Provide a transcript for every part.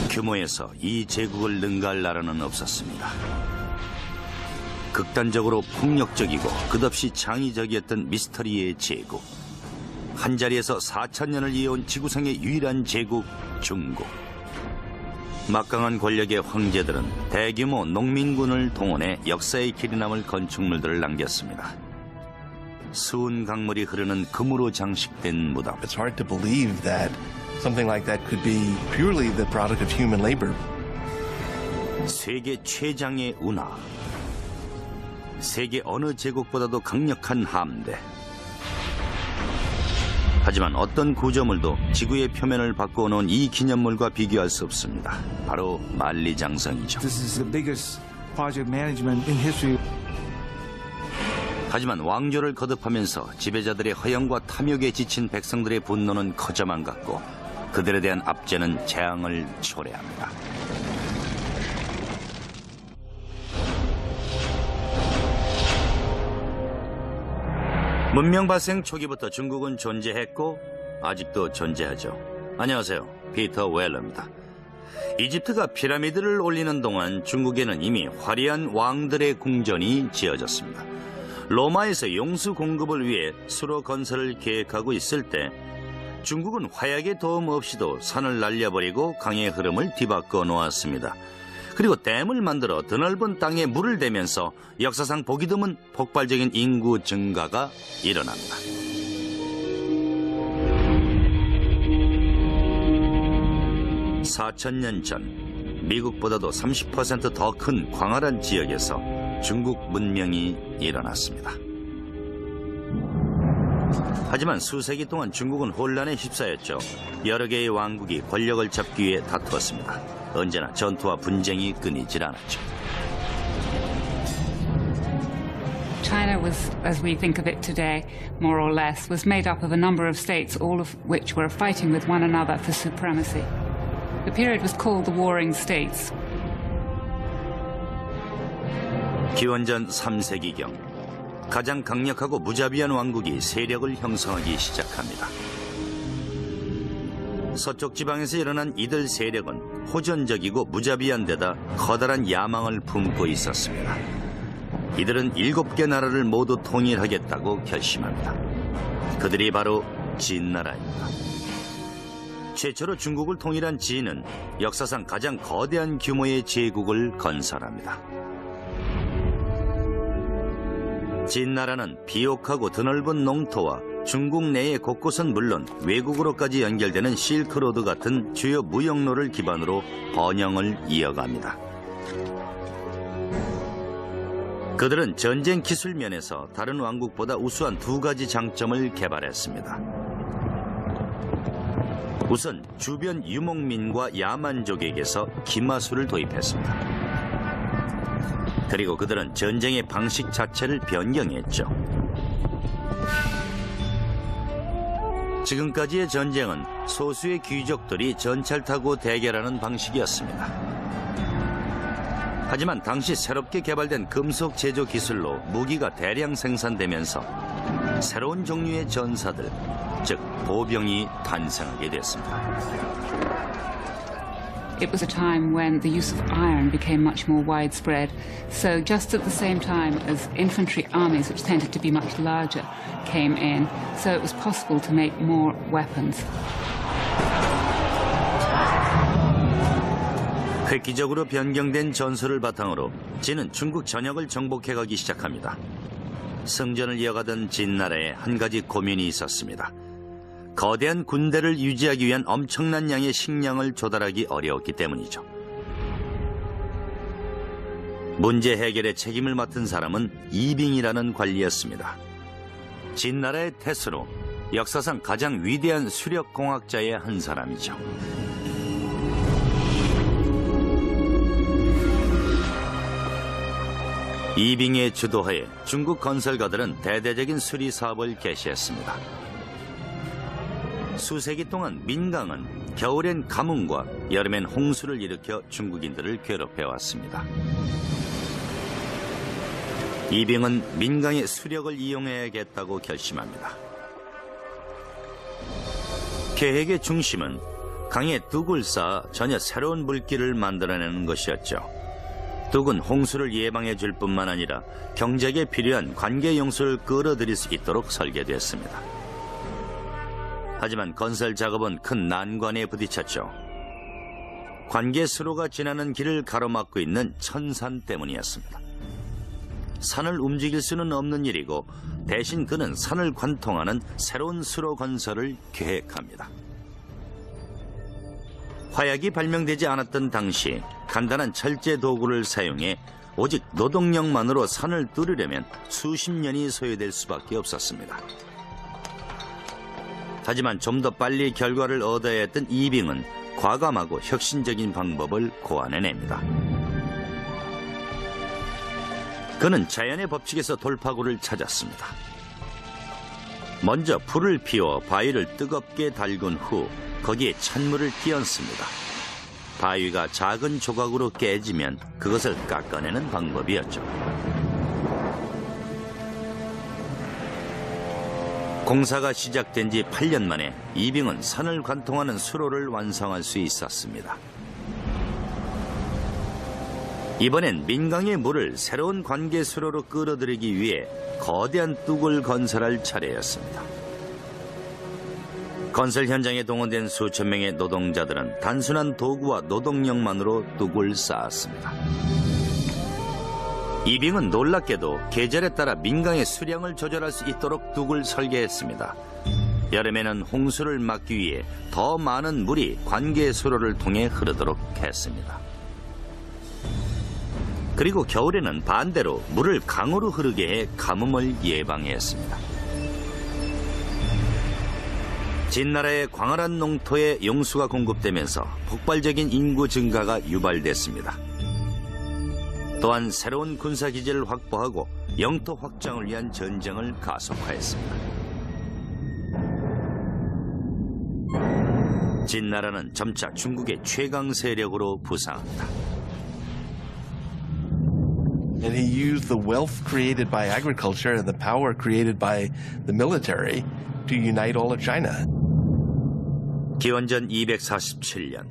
규모에서 이 제국을 능가할 나라는 없었습니다. 극단적으로 폭력적이고 끝없이 창의적이었던 미스터리의 제국. 한자리에서 4,000년을 이어온 지구상의 유일한 제국 중국. 막강한 권력의 황제들은 대규모 농민군을 동원해 역사의 길이 남을 건축물들을 남겼습니다. 수은 강물이 흐르는 금으로 장식된 무덤. It's hard to believe that something like that could be purely the product of human labor. 세계 최장의 운하. 세계 어느 제국보다도 강력한 함대. 하지만 어떤 구조물도 지구의 표면을 바꿔놓은 이 기념물과 비교할 수 없습니다. 바로 만리장성이죠. This is the biggest project management in history. 하지만 왕조를 거듭하면서 지배자들의 허영과 탐욕에 지친 백성들의 분노는 커져만 갔고 그들에 대한 압제는 재앙을 초래합니다. 문명 발생 초기부터 중국은 존재했고 아직도 존재하죠. 안녕하세요. 피터 웰러입니다. 이집트가 피라미드를 올리는 동안 중국에는 이미 화려한 왕들의 궁전이 지어졌습니다. 로마에서 용수 공급을 위해 수로 건설을 계획하고 있을 때 중국은 화약의 도움 없이도 산을 날려버리고 강의 흐름을 뒤바꿔 놓았습니다. 그리고 댐을 만들어 드넓은 땅에 물을 대면서 역사상 보기 드문 폭발적인 인구 증가가 일어납니다. (4,000년) 전 미국보다도 30% 더 큰 광활한 지역에서 중국 문명이 일어났습니다. 하지만 수세기 동안 중국은 혼란에 휩싸였죠. 여러 개의 왕국이 권력을 잡기 위해 다투었습니다. 언제나 전투와 분쟁이 끊이질 않았죠. China was, as we think of it today, more or less, was made up of a number of states, all of which were fighting with one another for supremacy. The period was called the Warring States. 기원전 3세기경 가장 강력하고 무자비한 왕국이 세력을 형성하기 시작합니다. 서쪽 지방에서 일어난 이들 세력은 호전적이고 무자비한 데다 커다란 야망을 품고 있었습니다. 이들은 7개 나라를 모두 통일하겠다고 결심합니다. 그들이 바로 진나라입니다. 최초로 중국을 통일한 진은 역사상 가장 거대한 규모의 제국을 건설합니다. 진나라는 비옥하고 드넓은 농토와 중국 내의 곳곳은 물론 외국으로까지 연결되는 실크로드 같은 주요 무역로를 기반으로 번영을 이어갑니다. 그들은 전쟁 기술 면에서 다른 왕국보다 우수한 2가지 장점을 개발했습니다. 우선 주변 유목민과 야만족에게서 기마술을 도입했습니다. 그리고 그들은 전쟁의 방식 자체를 변경했죠. 지금까지의 전쟁은 소수의 귀족들이 전차를 타고 대결하는 방식이었습니다. 하지만 당시 새롭게 개발된 금속 제조 기술로 무기가 대량 생산되면서 새로운 종류의 전사들, 즉 보병이 탄생하게 됐습니다. It was a time when the use of iron became much more widespread. So just at the same time as infantry armies, which tended to be much larger, came in, so it was possible to make more weapons. 획기적으로 변경된 전술을 바탕으로 진은 중국 전역을 정복해가기 시작합니다. 승전을 이어가던 진나라에 한 가지 고민이 있었습니다. 거대한 군대를 유지하기 위한 엄청난 양의 식량을 조달하기 어려웠기 때문이죠. 문제 해결의 책임을 맡은 사람은 이빙이라는 관리였습니다. 진나라의 태수로 역사상 가장 위대한 수력공학자의 한 사람이죠. 이빙의 주도하에 중국 건설가들은 대대적인 수리 사업을 개시했습니다. 수세기 동안 민강은 겨울엔 가뭄과 여름엔 홍수를 일으켜 중국인들을 괴롭혀왔습니다. 이빙은 민강의 수력을 이용해야겠다고 결심합니다. 계획의 중심은 강에 뚝을 쌓아 전혀 새로운 물길을 만들어내는 것이었죠. 뚝은 홍수를 예방해 줄 뿐만 아니라 경작에 필요한 관계 용수를 끌어들일 수 있도록 설계됐습니다. 하지만 건설 작업은 큰 난관에 부딪혔죠. 관계 수로가 지나는 길을 가로막고 있는 천산 때문이었습니다. 산을 움직일 수는 없는 일이고 대신 그는 산을 관통하는 새로운 수로 건설을 계획합니다. 화약이 발명되지 않았던 당시 간단한 철제 도구를 사용해 오직 노동력만으로 산을 뚫으려면 수십 년이 소요될 수밖에 없었습니다. 하지만 좀 더 빨리 결과를 얻어야 했던 이빙은 과감하고 혁신적인 방법을 고안해냅니다. 그는 자연의 법칙에서 돌파구를 찾았습니다. 먼저 불을 피워 바위를 뜨겁게 달군 후 거기에 찬물을 끼얹습니다. 바위가 작은 조각으로 깨지면 그것을 깎아내는 방법이었죠. 공사가 시작된 지 8년 만에 이빙은 산을 관통하는 수로를 완성할 수 있었습니다. 이번엔 민강의 물을 새로운 관계 수로로 끌어들이기 위해 거대한 뚝을 건설할 차례였습니다. 건설 현장에 동원된 수천 명의 노동자들은 단순한 도구와 노동력만으로 뚝을 쌓았습니다. 이빙은 놀랍게도 계절에 따라 민강의 수량을 조절할 수 있도록 뚝을 설계했습니다. 여름에는 홍수를 막기 위해 더 많은 물이 관계 수로를 통해 흐르도록 했습니다. 그리고 겨울에는 반대로 물을 강으로 흐르게 해 가뭄을 예방했습니다. 진나라의 광활한 농토에 용수가 공급되면서 폭발적인 인구 증가가 유발됐습니다. 또한 새로운 군사기지를 확보하고 영토 확장을 위한 전쟁을 가속화했습니다. 진나라는 점차 중국의 최강 세력으로 부상합니다. And he used the wealth created by agriculture and the power created by the military to unite all of China. 기원전 247년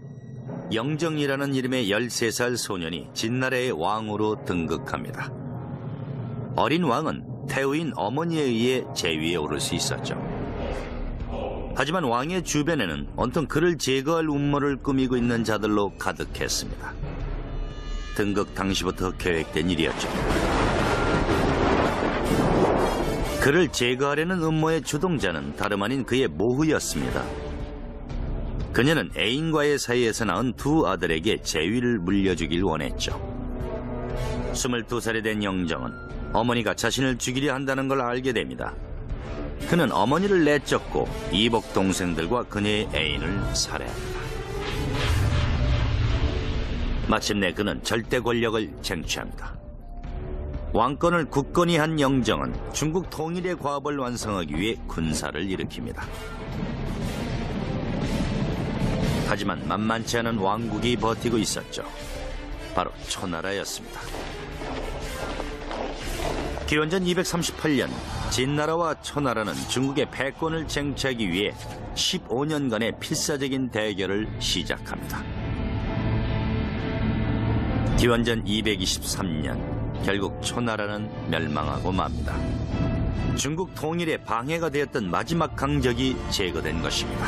영정이라는 이름의 13살 소년이 진나라의 왕으로 등극합니다. 어린 왕은 태우인 어머니에 의해 제위에 오를 수 있었죠. 하지만 왕의 주변에는 온통 그를 제거할 음모를 꾸미고 있는 자들로 가득했습니다. 등극 당시부터 계획된 일이었죠. 그를 제거하려는 음모의 주동자는 다름 아닌 그의 모후였습니다. 그녀는 애인과의 사이에서 낳은 두 아들에게 제위를 물려주길 원했죠. 22살이 된 영정은 어머니가 자신을 죽이려 한다는 걸 알게 됩니다. 그는 어머니를 내쫓고 이복 동생들과 그녀의 애인을 살해합니다. 마침내 그는 절대 권력을 쟁취합니다. 왕권을 굳건히 한 영정은 중국 통일의 과업을 완성하기 위해 군사를 일으킵니다. 하지만 만만치 않은 왕국이 버티고 있었죠. 바로 초나라였습니다. 기원전 238년 진나라와 초나라는 중국의 패권을 쟁취하기 위해 15년간의 필사적인 대결을 시작합니다. 기원전 223년 결국 초나라는 멸망하고 맙니다. 중국 통일에 방해가 되었던 마지막 강적이 제거된 것입니다.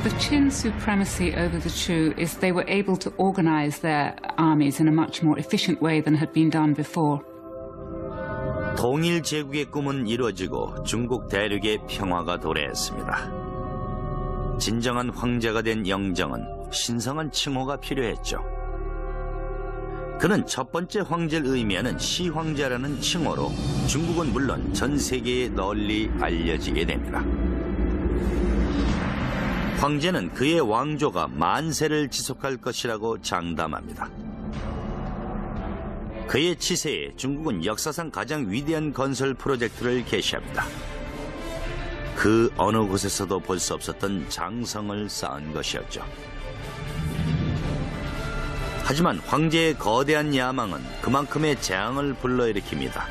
The Qin supremacy over the Chu is they were able to organize their armies in a much more efficient way than had been done before. 통일 제국의 꿈은 이루어지고 중국 대륙의 평화가 도래했습니다. 진정한 황제가 된 영정은 신성한 칭호가 필요했죠. 그는 첫 번째 황제를 의미하는 시황제라는 칭호로 중국은 물론 전 세계에 널리 알려지게 됩니다. 황제는 그의 왕조가 만세를 지속할 것이라고 장담합니다. 그의 치세에 중국은 역사상 가장 위대한 건설 프로젝트를 개시합니다. 그 어느 곳에서도 볼 수 없었던 장성을 쌓은 것이었죠. 하지만 황제의 거대한 야망은 그만큼의 재앙을 불러일으킵니다.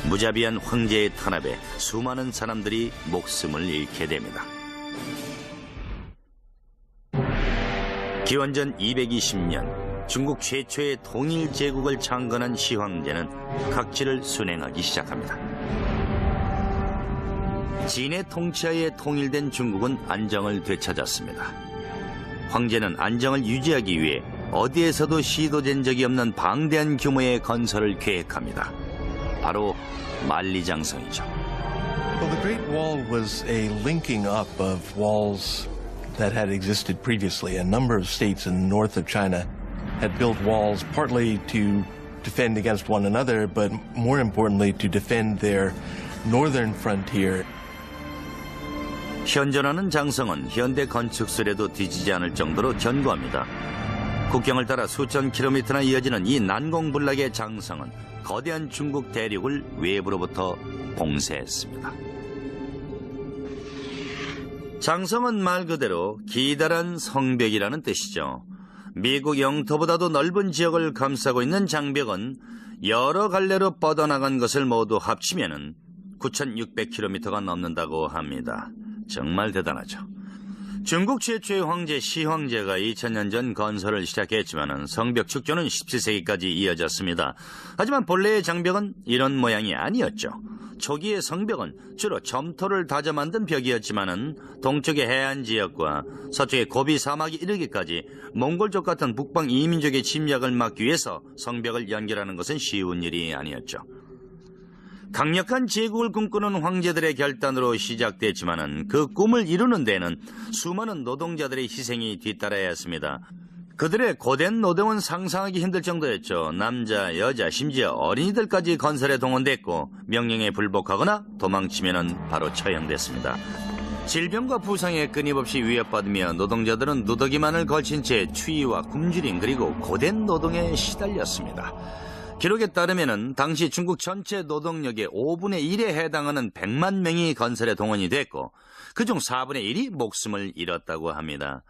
무자비한 황제의 탄압에 수많은 사람들이 목숨을 잃게 됩니다. 기원전 220년 중국 최초의 통일 제국을 창건한 시황제는 각지를 순행하기 시작합니다. 진의 통치하에 통일된 중국은 안정을 되찾았습니다. 황제는 안정을 유지하기 위해 어디에서도 시도된 적이 없는 방대한 규모의 건설을 계획합니다. 바로 만리장성이죠. Well, the Great Wall was a linking up of walls that had existed previously. A number of states in the north of China had built walls partly to defend against one another, but more importantly to defend their northern frontier. 현존하는 장성은 현대 건축술에도 뒤지지 않을 정도로 견고합니다. 국경을 따라 수천 킬로미터나 이어지는 이 난공불락의 장성은 거대한 중국 대륙을 외부로부터 봉쇄했습니다. 장성은 말 그대로 기다란 성벽이라는 뜻이죠. 미국 영토보다도 넓은 지역을 감싸고 있는 장벽은 여러 갈래로 뻗어나간 것을 모두 합치면 9,600km가 넘는다고 합니다. 정말 대단하죠. 중국 최초의 황제 시황제가 2000년 전 건설을 시작했지만 성벽 축조는 17세기까지 이어졌습니다. 하지만 본래의 장벽은 이런 모양이 아니었죠. 초기의 성벽은 주로 점토를 다져 만든 벽이었지만 동쪽의 해안 지역과 서쪽의 고비 사막이 이르기까지 몽골족 같은 북방 이민족의 침략을 막기 위해서 성벽을 연결하는 것은 쉬운 일이 아니었죠. 강력한 제국을 꿈꾸는 황제들의 결단으로 시작됐지만 그 꿈을 이루는 데는 수많은 노동자들의 희생이 뒤따라야 했습니다. 그들의 고된 노동은 상상하기 힘들 정도였죠. 남자, 여자, 심지어 어린이들까지 건설에 동원됐고 명령에 불복하거나 도망치면 바로 처형됐습니다. 질병과 부상에 끊임없이 위협받으며 노동자들은 누더기만을 걸친 채 추위와 굶주림 그리고 고된 노동에 시달렸습니다. 기록에 따르면 당시 중국 전체 노동력의 5분의 1에 해당하는 100만 명이 건설에 동원이 됐고 그중 4분의 1이 목숨을 잃었다고 합니다.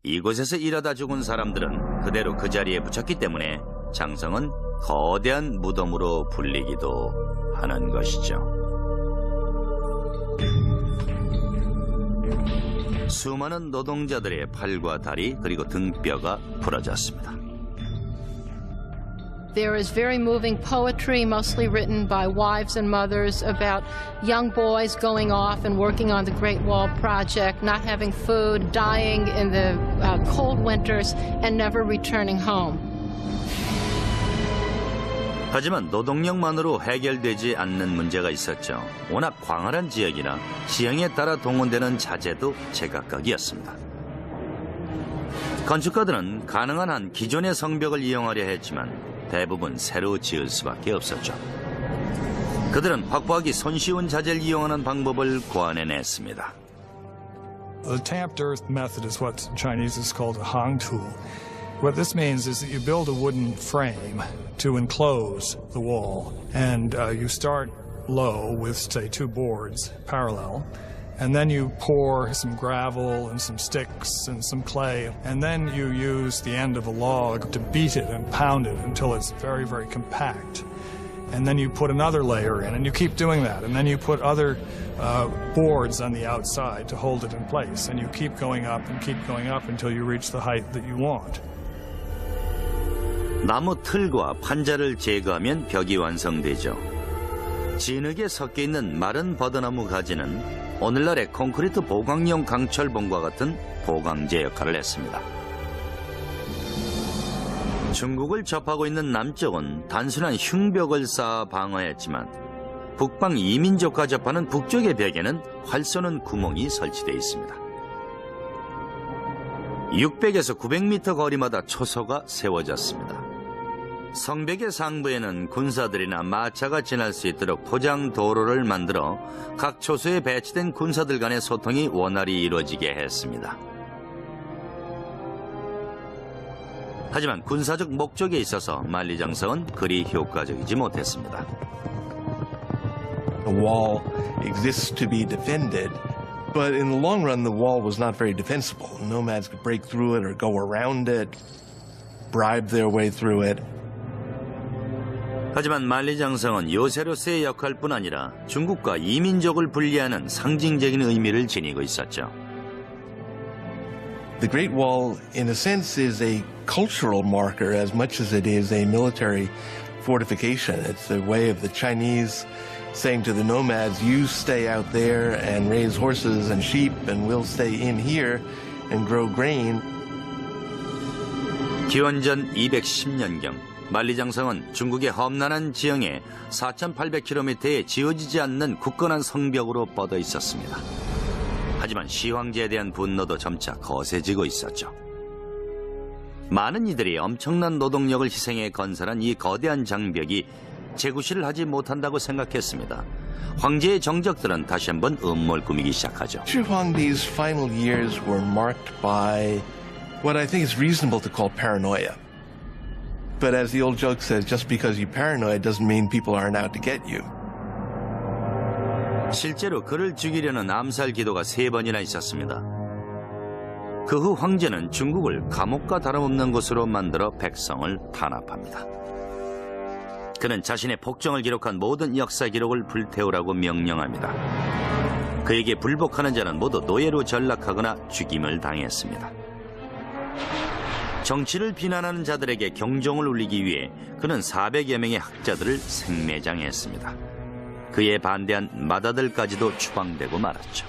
이곳에서 일하다 죽은 사람들은 그대로 그 자리에 붙였기 때문에 장성은 거대한 무덤으로 불리기도 하는 것이죠. 수많은 노동자들의 팔과 다리 그리고 등뼈가 부러졌습니다. There is very moving poetry, mostly written by wives and mothers, about young boys going off and working on the Great Wall Project, not having food, dying in the cold winters, and never returning home. 하지만 노동력만으로 해결되지 않는 문제가 있었죠. 워낙 광활한 지역이라 지형에 따라 동원되는 자재도 제각각이었습니다. 건축가들은 가능한 한 기존의 성벽을 이용하려 했지만 대부분 새로 지을 수밖에 없었죠. 그들은 확보하기 손쉬운 자재를 이용하는 방법을 고안해냈습니다. The tamped earth method is what in Chinese is called a hangtu. What this means is that you build a wooden frame to enclose the wall, and you start low with, say, 2 boards parallel. And then you pour some gravel and some sticks and some clay, and then you use the end of a log to beat it and pound it until it's very, very compact. And then you put another layer in, and you keep doing that. And then you put other boards on the outside to hold it in place. And you keep going up until you reach the height that you want. 나무 틀과 판자를 제거하면 벽이 완성되죠. 진흙에 섞여 있는 마른 버드나무 가지는 오늘날의 콘크리트 보강용 강철봉과 같은 보강제 역할을 했습니다. 중국을 접하고 있는 남쪽은 단순한 흉벽을 쌓아 방어했지만 북방 이민족과 접하는 북쪽의 벽에는 활 쏘는 구멍이 설치되어 있습니다. 600에서 900m 거리마다 초소가 세워졌습니다. 성벽의 상부에는 군사들이나 마차가 지날 수 있도록 포장 도로를 만들어 각 초소에 배치된 군사들 간의 소통이 원활히 이루어지게 했습니다. 하지만 군사적 목적에 있어서 만리장성은 그리 효과적이지 못했습니다. The wall exists to be defended, but in the long run the wall was not very defensible. Nomads could break through it or go around it, bribe their way through it. 하지만 만리장성은 요새로서의 역할뿐 아니라 중국과 이민족을 분리하는 상징적인 의미를 지니고 있었죠. The Great Wall, in a sense, is a cultural marker as much as it is a military fortification. It's the way of the Chinese saying to the nomads, you stay out there and raise horses and sheep, and we'll stay in here and grow grain. 기원전 210년경 만리장성은 중국의 험난한 지형에 4,800km에 지어지지 않는 굳건한 성벽으로 뻗어 있었습니다. 하지만 시황제에 대한 분노도 점차 거세지고 있었죠. 많은 이들이 엄청난 노동력을 희생해 건설한 이 거대한 장벽이 재구시를 하지 못한다고 생각했습니다. 황제의 정적들은 다시 한번 음모를 꾸미기 시작하죠. Shi Huangdi's final years were marked by what I think is reasonable to call paranoia. But as the old joke says, just because you're paranoid doesn't mean people aren't out to get you. 실제로 그를 죽이려는 암살 기도가 3번이나 있었습니다. 그 후 황제는 중국을 감옥과 다름없는 곳으로 만들어 백성을 탄압합니다. 그는 자신의 복종을 기록한 모든 역사 기록을 불태우라고 명령합니다. 그에게 불복하는 자는 모두 노예로 전락하거나 죽임을 당했습니다. 정치를 비난하는 자들에게 경종을 울리기 위해 그는 400여 명의 학자들을 생매장했습니다. 그에 반대한 마다들까지도 추방되고 말았죠.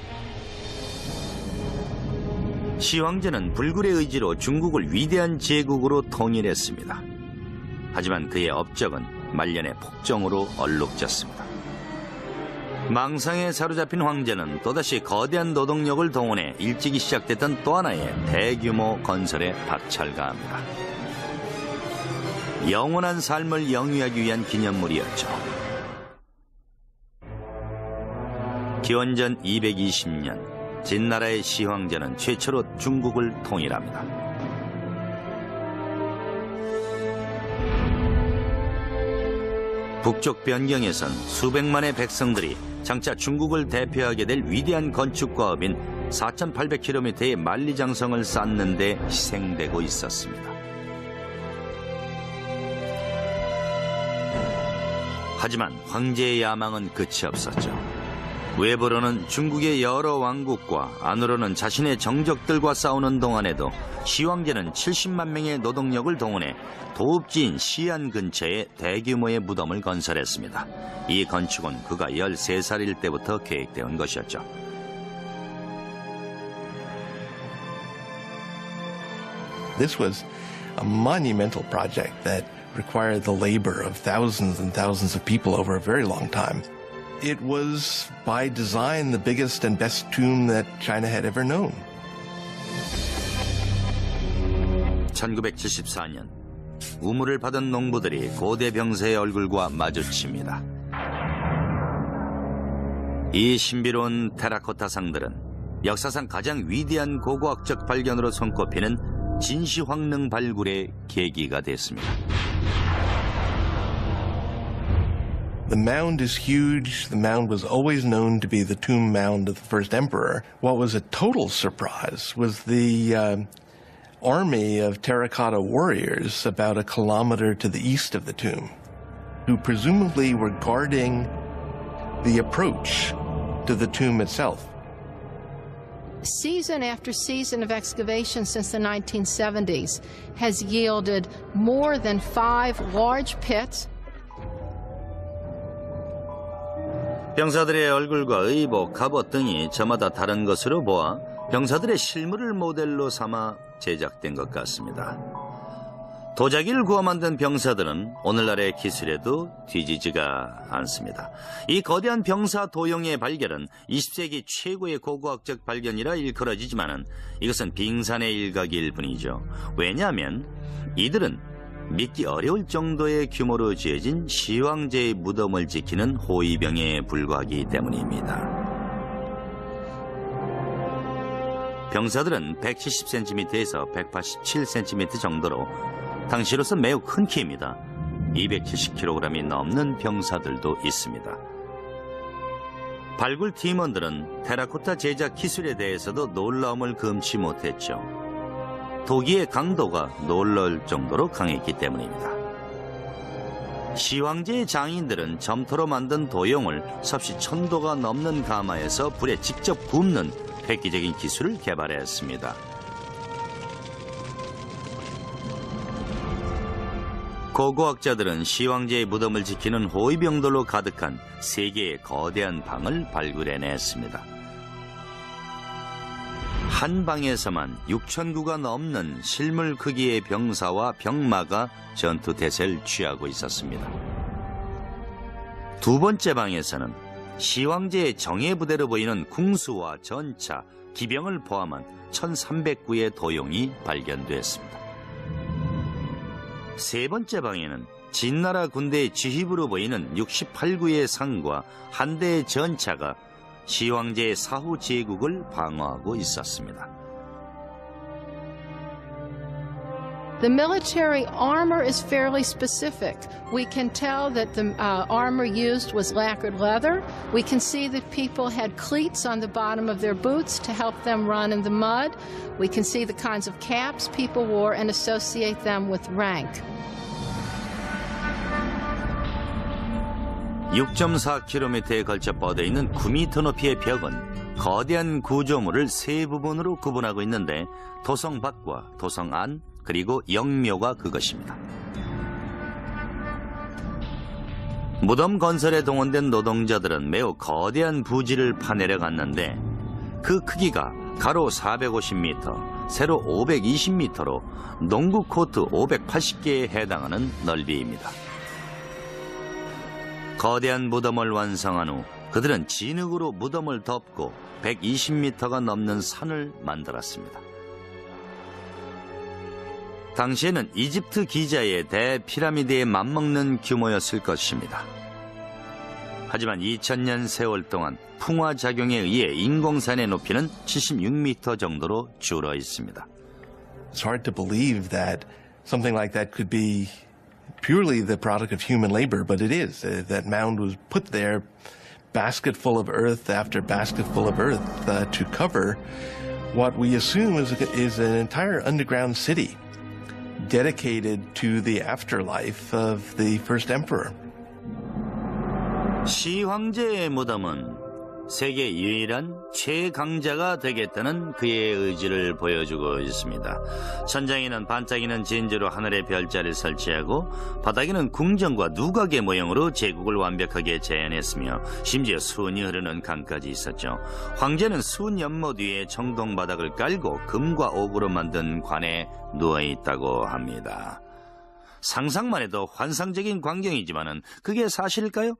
시황제는 불굴의 의지로 중국을 위대한 제국으로 통일했습니다. 하지만 그의 업적은 말년의 폭정으로 얼룩졌습니다. 망상에 사로잡힌 황제는 또다시 거대한 노동력을 동원해 일찍이 시작됐던 또 하나의 대규모 건설에 박차를 가합니다. 영원한 삶을 영위하기 위한 기념물이었죠. 기원전 220년 진나라의 시황제는 최초로 중국을 통일합니다. 북쪽 변경에선 수백만의 백성들이 장차 중국을 대표하게 될 위대한 건축과업인 4,800km의 만리장성을 쌓는 데 희생되고 있었습니다. 하지만 황제의 야망은 끝이 없었죠. 외부로는 중국의 여러 왕국과 안으로는 자신의 정적들과 싸우는 동안에도 시황제는 70만 명의 노동력을 동원해 도읍지인 시안 근처에 대규모의 무덤을 건설했습니다. 이 건축은 그가 13살일 때부터 계획되어 것이었죠. This was a monumental project that required the labor of thousands and thousands of people over a very long time. It was, by design, the biggest and best tomb that China had ever known. 1974년 우물을 받은 농부들이 고대 병사의 얼굴과 마주칩니다. 이 신비로운 테라코타 상들은 역사상 가장 위대한 고고학적 발견으로 손꼽히는 진시황릉 발굴의 계기가 됐습니다. The mound is huge. The mound was always known to be the tomb mound of the first emperor. What was a total surprise was the army of terracotta warriors about a kilometer to the east of the tomb, who presumably were guarding the approach to the tomb itself. Season after season of excavation since the 1970s has yielded more than 5 large pits. 병사들의 얼굴과 의복, 갑옷 등이 저마다 다른 것으로 보아 병사들의 실물을 모델로 삼아 제작된 것 같습니다. 도자기를 구워 만든 병사들은 오늘날의 기술에도 뒤지지가 않습니다. 이 거대한 병사 도형의 발견은 20세기 최고의 고고학적 발견이라 일컬어지지만 이것은 빙산의 일각일 뿐이죠. 왜냐하면 이들은 믿기 어려울 정도의 규모로 지어진 시황제의 무덤을 지키는 호위병에 불과하기 때문입니다. 병사들은 170cm에서 187cm 정도로 당시로서 매우 큰 키입니다. 270kg이 넘는 병사들도 있습니다. 발굴 팀원들은 테라코타 제작 기술에 대해서도 놀라움을 금치 못했죠. 도기의 강도가 놀라울 정도로 강했기 때문입니다. 시황제의 장인들은 점토로 만든 도형을 섭씨 1000도가 넘는 가마에서 불에 직접 굽는 획기적인 기술을 개발했습니다. 고고학자들은 시황제의 무덤을 지키는 호위병들로 가득한 3개의 거대한 방을 발굴해냈습니다. 한 방에서만 6,000구가 넘는 실물 크기의 병사와 병마가 전투 태세를 취하고 있었습니다. 두 번째 방에서는 시황제의 정예부대로 보이는 궁수와 전차, 기병을 포함한 1,300구의 도용이 발견됐습니다. 세 번째 방에는 진나라 군대의 지휘부로 보이는 68구의 상과 한 대의 전차가 시황제의 사후 제국을 방어하고 있었습니다. The military armor is fairly specific. We can tell that the armor used was lacquered leather. We can see that people had cleats on the bottom of their boots to help them run in the mud. We can see the kinds of caps people wore and associate them with rank. 6.4km에 걸쳐 뻗어 있는 9m 높이의 벽은 거대한 구조물을 세 부분으로 구분하고 있는데 도성 밖과 도성 안 그리고 영묘가 그것입니다. 무덤 건설에 동원된 노동자들은 매우 거대한 부지를 파내려 갔는데 그 크기가 가로 450m, 세로 520m로 농구 코트 580개에 해당하는 넓이입니다. 거대한 무덤을 완성한 후 그들은 진흙으로 무덤을 덮고 120m가 넘는 산을 만들었습니다. 당시에는 이집트 기자의 대피라미드에 맞먹는 규모였을 것입니다. 하지만 2000년 세월 동안 풍화작용에 의해 인공산의 높이는 76m 정도로 줄어 있습니다. It's hard to believe that something like that could be purely the product of human labor, but it is. That mound was put there, basket full of earth after basket full of earth, to cover what we assume is an entire underground city dedicated to the afterlife of the first emperor. 시황제의 무덤은 세계 유일한 최강자가 되겠다는 그의 의지를 보여주고 있습니다. 천장에는 반짝이는 진주로 하늘의 별자를 설치하고 바닥에는 궁전과 누각의 모형으로 제국을 완벽하게 재현했으며 심지어 수은이 흐르는 강까지 있었죠. 황제는 수은 연못 위에 청동 바닥을 깔고 금과 옥으로 만든 관에 누워있다고 합니다. 상상만 해도 환상적인 광경이지만은 그게 사실일까요?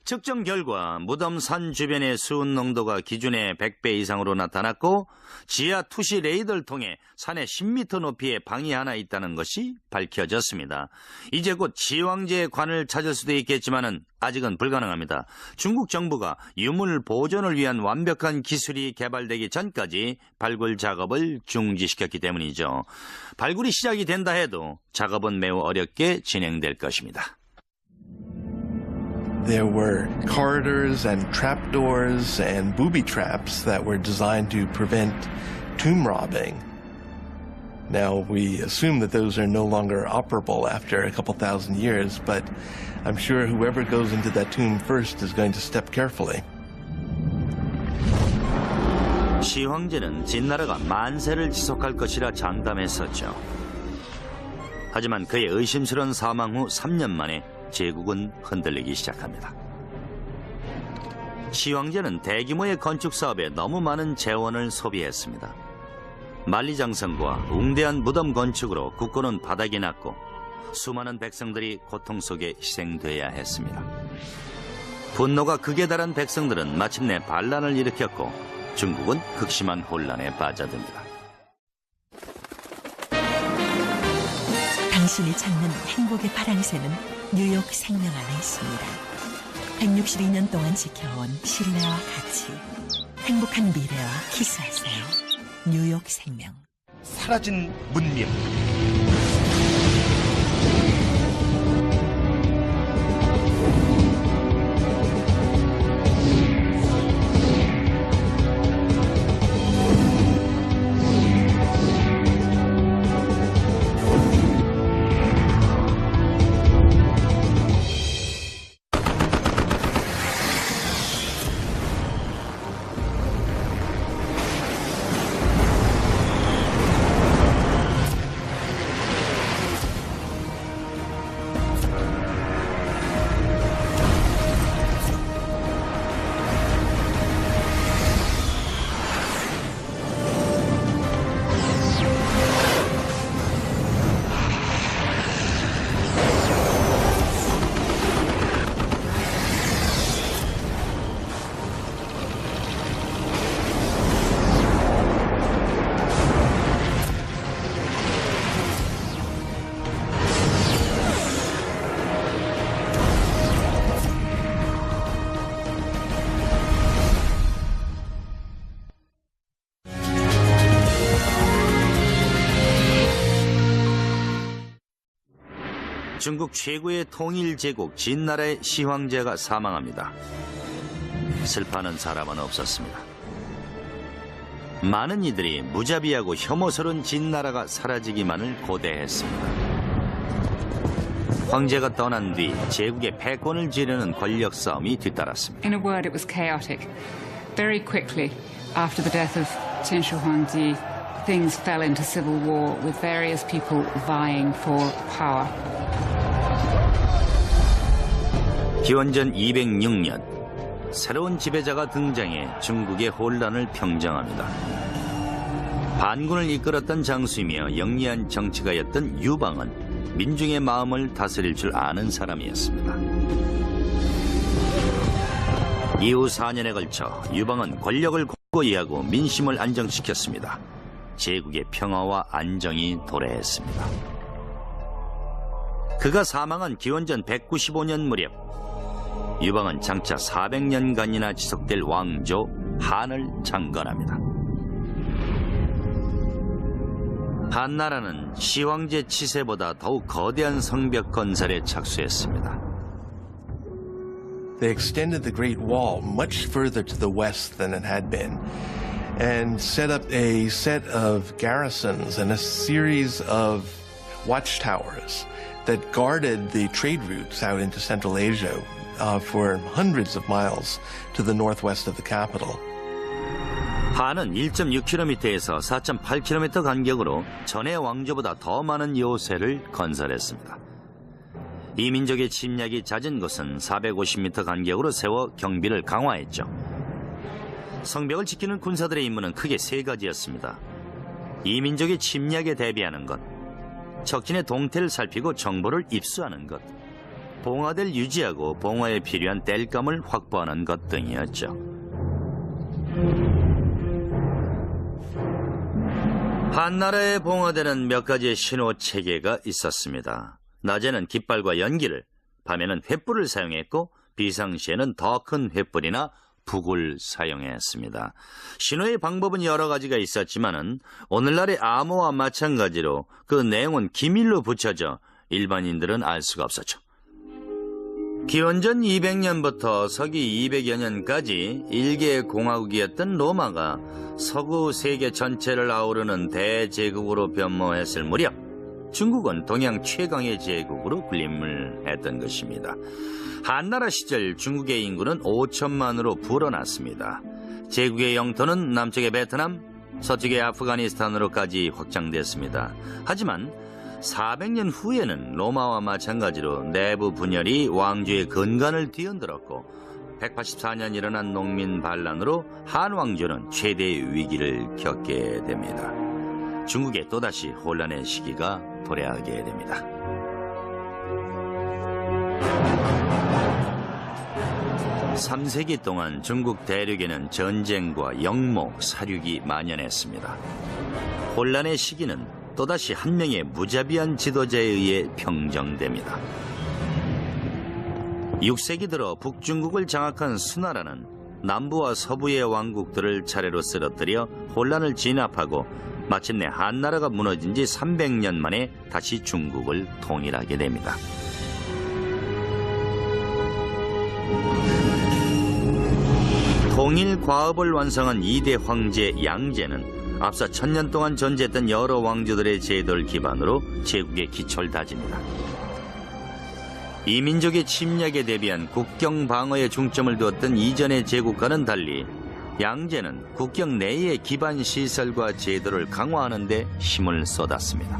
측정 결과 무덤 산 주변의 수은 농도가 기준의 100배 이상으로 나타났고 지하 투시 레이더를 통해 산의 10m 높이의 방이 하나 있다는 것이 밝혀졌습니다. 이제 곧 시황제의 관을 찾을 수도 있겠지만은 아직은 불가능합니다. 중국 정부가 유물 보존을 위한 완벽한 기술이 개발되기 전까지 발굴 작업을 중지시켰기 때문이죠. 발굴이 시작이 된다 해도 작업은 매우 어렵게 진행될 것입니다. There were corridors and trapdoors and booby traps that were designed to prevent tomb robbing. Now, we assume that those are no longer operable after a couple thousand years, but I'm sure whoever goes into that tomb first is going to step carefully. 시황제는 진나라가 만세를 지속할 것이라 장담했었죠. 하지만 그의 의심스러운 사망 후 3년 만에 제국은 흔들리기 시작합니다. 시황제는 대규모의 건축 사업에 너무 많은 재원을 소비했습니다. 만리장성과 웅대한 무덤 건축으로 국고는 바닥이 났고 수많은 백성들이 고통 속에 희생돼야 했습니다. 분노가 극에 달한 백성들은 마침내 반란을 일으켰고 중국은 극심한 혼란에 빠져듭니다. 당신이 찾는 행복의 파랑새는 뉴욕 생명 안에 있습니다. 162년 동안 지켜온 신뢰와 가치, 행복한 미래와 키스하세요. 뉴욕 생명. 사라진 문명. 중국 최고의 통일 제국 진나라의 시황제가 사망합니다. 슬퍼하는 사람은 없었습니다. 많은 이들이 무자비하고 혐오스러운 진나라가 사라지기만을 고대했습니다. 황제가 떠난 뒤 제국의 패권을 지르는 권력 싸움이 뒤따랐습니다. In a word, it was chaotic. Very quickly, after the death of Chen Shi Huangdi, things fell into civil war with various people vying for power. 기원전 206년 새로운 지배자가 등장해 중국의 혼란을 평정합니다. 반군을 이끌었던 장수이며 영리한 정치가였던 유방은 민중의 마음을 다스릴 줄 아는 사람이었습니다. 이후 4년에 걸쳐 유방은 권력을 굳건히 하고 민심을 안정시켰습니다. 제국의 평화와 안정이 도래했습니다. 그가 사망한 기원전 195년 무렵 유방은 장차 400년간이나 지속될 왕조 한을 창건합니다. 한나라는 시황제 치세보다 더욱 거대한 성벽 건설에 착수했습니다. They extended the Great Wall much further to the west than it had been and set up a set of garrisons and a series of watchtowers that guarded the trade routes out into Central Asia for hundreds of miles to the northwest of the capital. 한은 1.6km에서 4.8km 간격으로 전의 왕조보다 더 많은 요새를 건설했습니다. 이 민족의 침략이 잦은 곳은 450m 간격으로 세워 경비를 강화했죠. 성벽을 지키는 군사들의 임무는 크게 세 가지였습니다. 이 민족의 침략에 대비하는 것, 적진의 동태를 살피고 정보를 입수하는 것, 봉화대를 유지하고 봉화에 필요한 땔감을 확보하는 것 등이었죠. 한나라의 봉화대는 몇 가지의 신호 체계가 있었습니다. 낮에는 깃발과 연기를, 밤에는 횃불을 사용했고 비상시에는 더 큰 횃불이나 북을 사용했습니다. 신호의 방법은 여러 가지가 있었지만은 오늘날의 암호와 마찬가지로 그 내용은 기밀로 붙여져 일반인들은 알 수가 없었죠. 기원전 200년부터 서기 200여 년까지 일개의 공화국이었던 로마가 서구 세계 전체를 아우르는 대제국으로 변모했을 무렵 중국은 동양 최강의 제국으로 군림을 했던 것입니다. 한나라 시절 중국의 인구는 5천만으로 불어났습니다. 제국의 영토는 남쪽의 베트남, 서쪽의 아프가니스탄으로까지 확장됐습니다. 하지만 400년 후에는 로마와 마찬가지로 내부 분열이 왕조의 근간을 뒤흔들었고 184년 일어난 농민 반란으로 한 왕조는 최대의 위기를 겪게 됩니다. 중국에 또다시 혼란의 시기가 도래하게 됩니다. (3세기) 동안 중국 대륙에는 전쟁과 영목, 사륙이 만연했습니다. 혼란의 시기는 또다시 한 명의 무자비한 지도자에 의해 평정됩니다. 6세기 들어 북중국을 장악한 수나라는 남부와 서부의 왕국들을 차례로 쓰러뜨려 혼란을 진압하고 마침내 한나라가 무너진 지 300년 만에 다시 중국을 통일하게 됩니다. 통일 과업을 완성한 2대 황제 양제는 앞서 1000년 동안 존재했던 여러 왕조들의 제도를 기반으로 제국의 기초를 다집니다. 이 민족의 침략에 대비한 국경 방어에 중점을 두었던 이전의 제국과는 달리 양제는 국경 내의 기반 시설과 제도를 강화하는 데 힘을 쏟았습니다.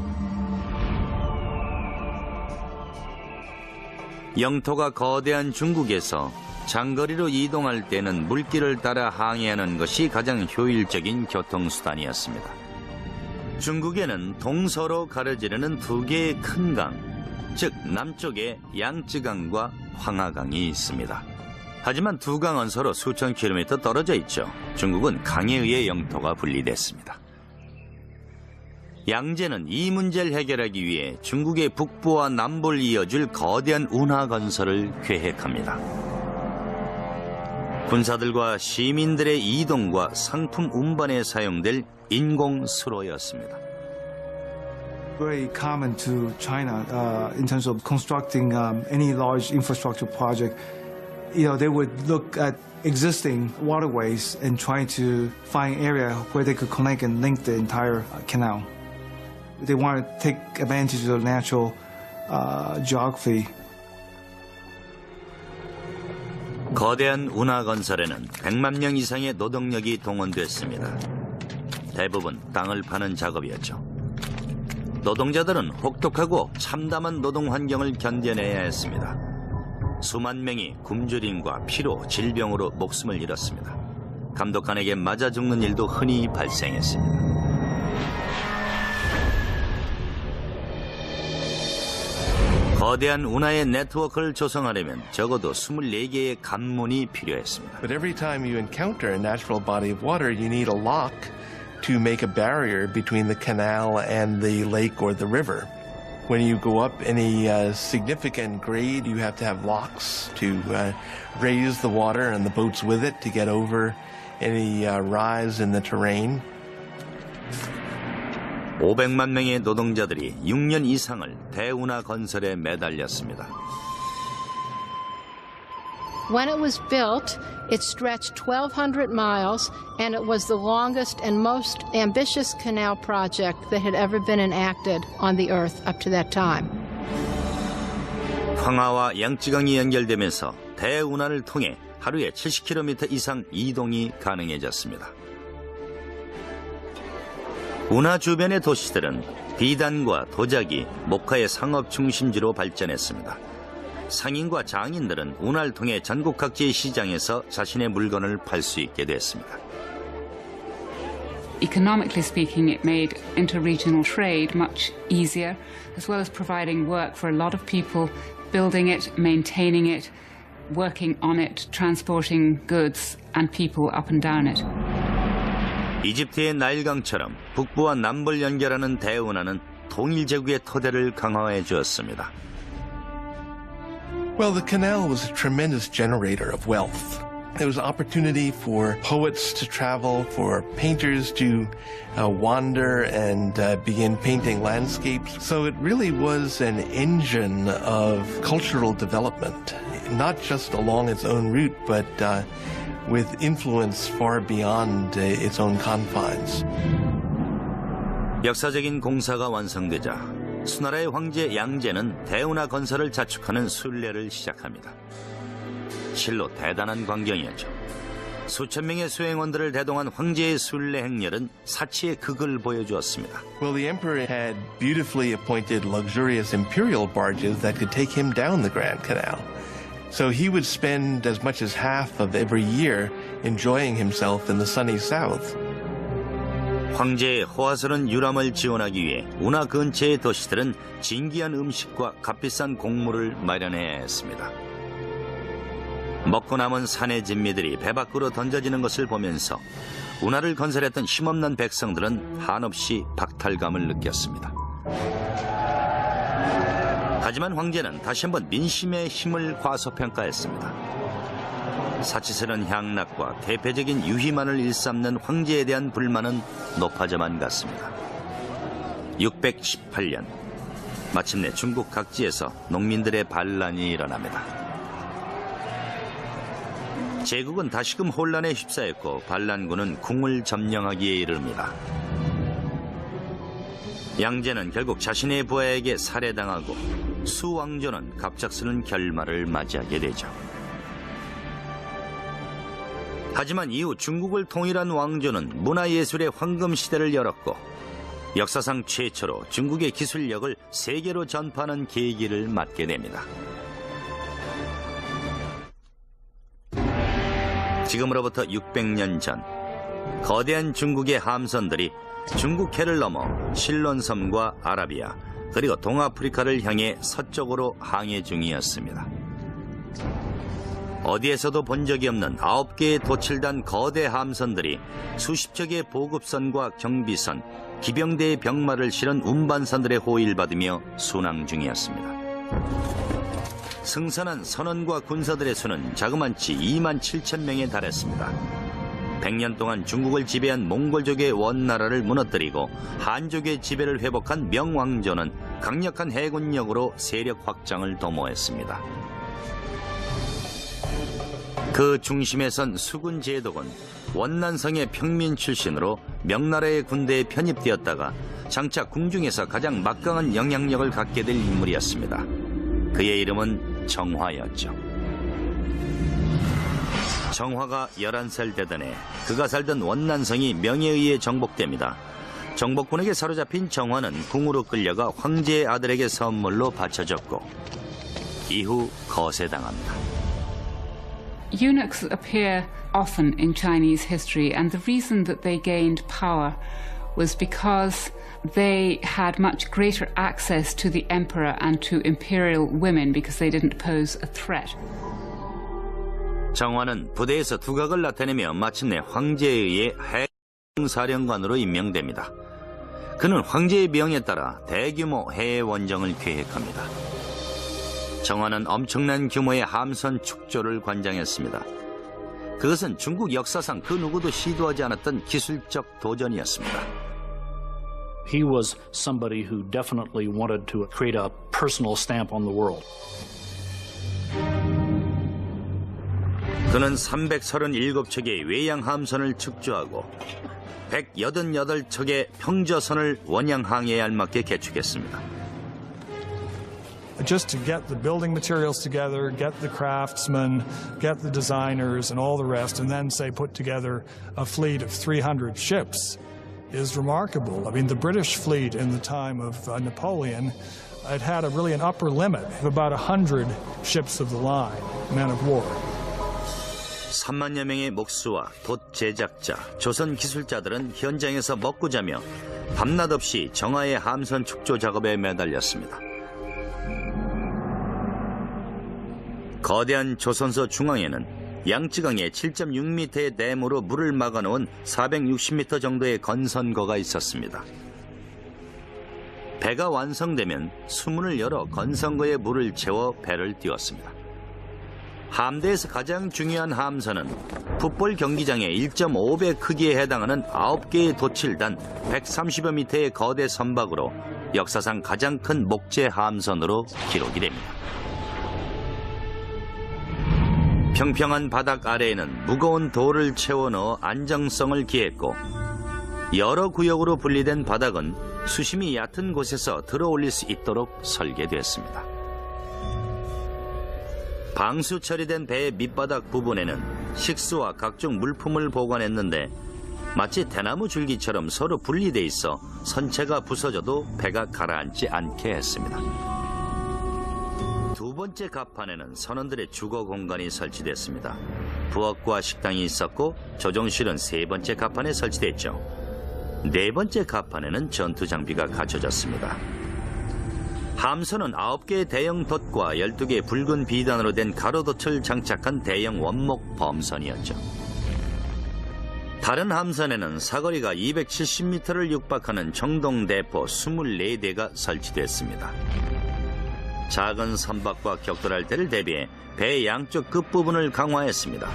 영토가 거대한 중국에서 장거리로 이동할 때는 물길을 따라 항해하는 것이 가장 효율적인 교통수단이었습니다. 중국에는 동서로 가려지르는 두 개의 큰 강, 즉 남쪽에 양쯔강과 황하강이 있습니다. 하지만 두 강은 서로 수천 킬로미터 떨어져 있죠. 중국은 강에 의해 영토가 분리됐습니다. 양제는 이 문제를 해결하기 위해 중국의 북부와 남부를 이어줄 거대한 운하 건설을 계획합니다. 군사들과 시민들의 이동과 상품 운반에 사용될 인공수로였습니다. very common to China in terms of constructing any large infrastructure project. They would look at existing waterways and try to find area where they could connect and link the entire canal. They want to take advantage of the natural geography. 거대한 운하 건설에는 100만 명 이상의 노동력이 동원됐습니다. 대부분 땅을 파는 작업이었죠. 노동자들은 혹독하고 참담한 노동 환경을 견뎌내야 했습니다. 수만 명이 굶주림과 피로, 질병으로 목숨을 잃었습니다. 감독관에게 맞아 죽는 일도 흔히 발생했습니다. 거대한 운하의 네트워크를 조성하려면 적어도 24개의 관문이 필요했습니다. But every time you encounter a natural body of water, you need a lock to make a barrier between the canal and the lake or the river. When you go up any significant grade, you have to have locks to raise the water and the boats with it to get over any rise in the terrain. 500만 명의 노동자들이 6년 이상을 대운하 건설에 매달렸습니다. When it was built, it stretched 1,200 miles, and it was the longest and most ambitious canal project that had ever been enacted on the Earth up to that time. 황하와 양쯔강이 연결되면서 대운하를 통해 하루에 70km 이상 이동이 가능해졌습니다. 운하 주변의 도시들은 비단과 도자기, 목화의 상업 중심지로 발전했습니다. 상인과 장인들은 운하를 통해 전국 각지의 시장에서 자신의 물건을 팔 수 있게 됐습니다. Economically speaking, it made inter-regional trade much easier, as well as providing work for a lot of people, building it, maintaining it, working on it, transporting goods and people up and down it. 이집트의 나일강처럼 북부와 남부를 연결하는 대운하는 통일 제국의 토대를 강화해 주었습니다. Well, the canal was a tremendous generator of wealth. There was opportunity for poets to travel, for painters to wander and begin painting landscapes. So it really was an engine of cultural development, not just along its own route, but with influence far beyond its own confines. 역사적인 공사가 완성되자 수나라의 황제 양제는 대운하 건설을 자축하는 순례를 시작합니다. 실로 대단한 광경이었죠. 수천 명의 수행원들을 대동한 황제의 순례 행렬은 사치의 극을 보여주었습니다. Well, the emperor had beautifully appointed luxurious imperial barges that could take him down the Grand Canal. So he would spend as much as half of every year enjoying himself in the sunny south. 황제의 호화스러운 유람을 지원하기 위해 운하 근처의 도시들은 진귀한 음식과 값비싼 곡물을 마련해야 했습니다. 먹고 남은 산의 진미들이 배 밖으로 던져지는 것을 보면서 운하를 건설했던 힘없는 백성들은 한없이 박탈감을 느꼈습니다. 하지만 황제는 다시 한번 민심의 힘을 과소평가했습니다. 사치스러운 향락과 대표적인 유희만을 일삼는 황제에 대한 불만은 높아져만 갔습니다. 618년 마침내 중국 각지에서 농민들의 반란이 일어납니다. 제국은 다시금 혼란에 휩싸였고 반란군은 궁을 점령하기에 이릅니다. 양제는 결국 자신의 부하에게 살해당하고 수왕조는 갑작스런 결말을 맞이하게 되죠. 하지만 이후 중국을 통일한 왕조는 문화예술의 황금시대를 열었고 역사상 최초로 중국의 기술력을 세계로 전파하는 계기를 맞게 됩니다. 지금으로부터 600년 전 거대한 중국의 함선들이 중국해를 넘어 실론섬과 아라비아 그리고 동아프리카를 향해 서쪽으로 항해 중이었습니다. 어디에서도 본 적이 없는 9개의 도칠단 거대 함선들이 수십 척의 보급선과 경비선, 기병대의 병마를 실은 운반선들의 호위를 받으며 순항 중이었습니다. 승선한 선원과 군사들의 수는 자그만치 27,000명에 달했습니다. 100년 동안 중국을 지배한 몽골족의 원나라를 무너뜨리고 한족의 지배를 회복한 명왕조는 강력한 해군력으로 세력 확장을 도모했습니다. 그 중심에 선 수군 제독은 원난성의 평민 출신으로 명나라의 군대에 편입되었다가 장차 궁중에서 가장 막강한 영향력을 갖게 될 인물이었습니다. 그의 이름은 정화였죠. 정화가 11살 되던 해 그가 살던 원난성이 명에 의해 정복됩니다. 정복군에게 사로잡힌 정화는 궁으로 끌려가 황제의 아들에게 선물로 바쳐졌고 이후 거세당합니다. Eunuchs appear often in Chinese history, and the reason that they gained power was because they had much greater access to the emperor and to imperial women because they didn't pose a threat. 정화는 부대에서 두각을 나타내며 마침내 황제에 의해 해군사령관으로 임명됩니다. 그는 황제의 명에 따라 대규모 해외 원정을 계획합니다. 정화는 엄청난 규모의 함선 축조를 관장했습니다. 그것은 중국 역사상 그 누구도 시도하지 않았던 기술적 도전이었습니다. He was somebody who definitely wanted to create a personal stamp on the world. 그는 337척의 외양 함선을 축조하고 188척의 평저선을 원양 항해에 알맞게 개축했습니다. Just to get the building materials together, get the craftsmen, get the designers and all the rest, and then say put together a fleet of 300 ships is remarkable. I mean, the British fleet in the time of Napoleon, it had an upper limit of about 100 ships of the line, men of war. 3만여 명의 목수와 돛 제작자, 조선 기술자들은 현장에서 먹고 자며 밤낮 없이 정화의 함선 축조 작업에 매달렸습니다. 거대한 조선소 중앙에는 양쯔강에 7.6m의 댐으로 물을 막아놓은 460m 정도의 건선거가 있었습니다. 배가 완성되면 수문을 열어 건선거에 물을 채워 배를 띄웠습니다. 함대에서 가장 중요한 함선은 풋볼 경기장의 1.5배 크기에 해당하는 9개의 돛을 단 130여 미터의 거대 선박으로 역사상 가장 큰 목재 함선으로 기록이 됩니다. 평평한 바닥 아래에는 무거운 돌을 채워 넣어 안정성을 기했고 여러 구역으로 분리된 바닥은 수심이 얕은 곳에서 들어올릴 수 있도록 설계됐습니다. 방수 처리된 배의 밑바닥 부분에는 식수와 각종 물품을 보관했는데 마치 대나무 줄기처럼 서로 분리돼 있어 선체가 부서져도 배가 가라앉지 않게 했습니다. 두 번째 갑판에는 선원들의 주거 공간이 설치됐습니다. 부엌과 식당이 있었고 조종실은 세 번째 갑판에 설치됐죠. 네 번째 갑판에는 전투 장비가 갖춰졌습니다. 함선은 9개의 대형 돛과 12개의 붉은 비단으로 된 가로돛을 장착한 대형 원목 범선이었죠. 다른 함선에는 사거리가 270m를 육박하는 정동대포 24대가 설치됐습니다. 작은 선박과 격돌할 때를 대비해 배 양쪽 끝부분을 강화했습니다.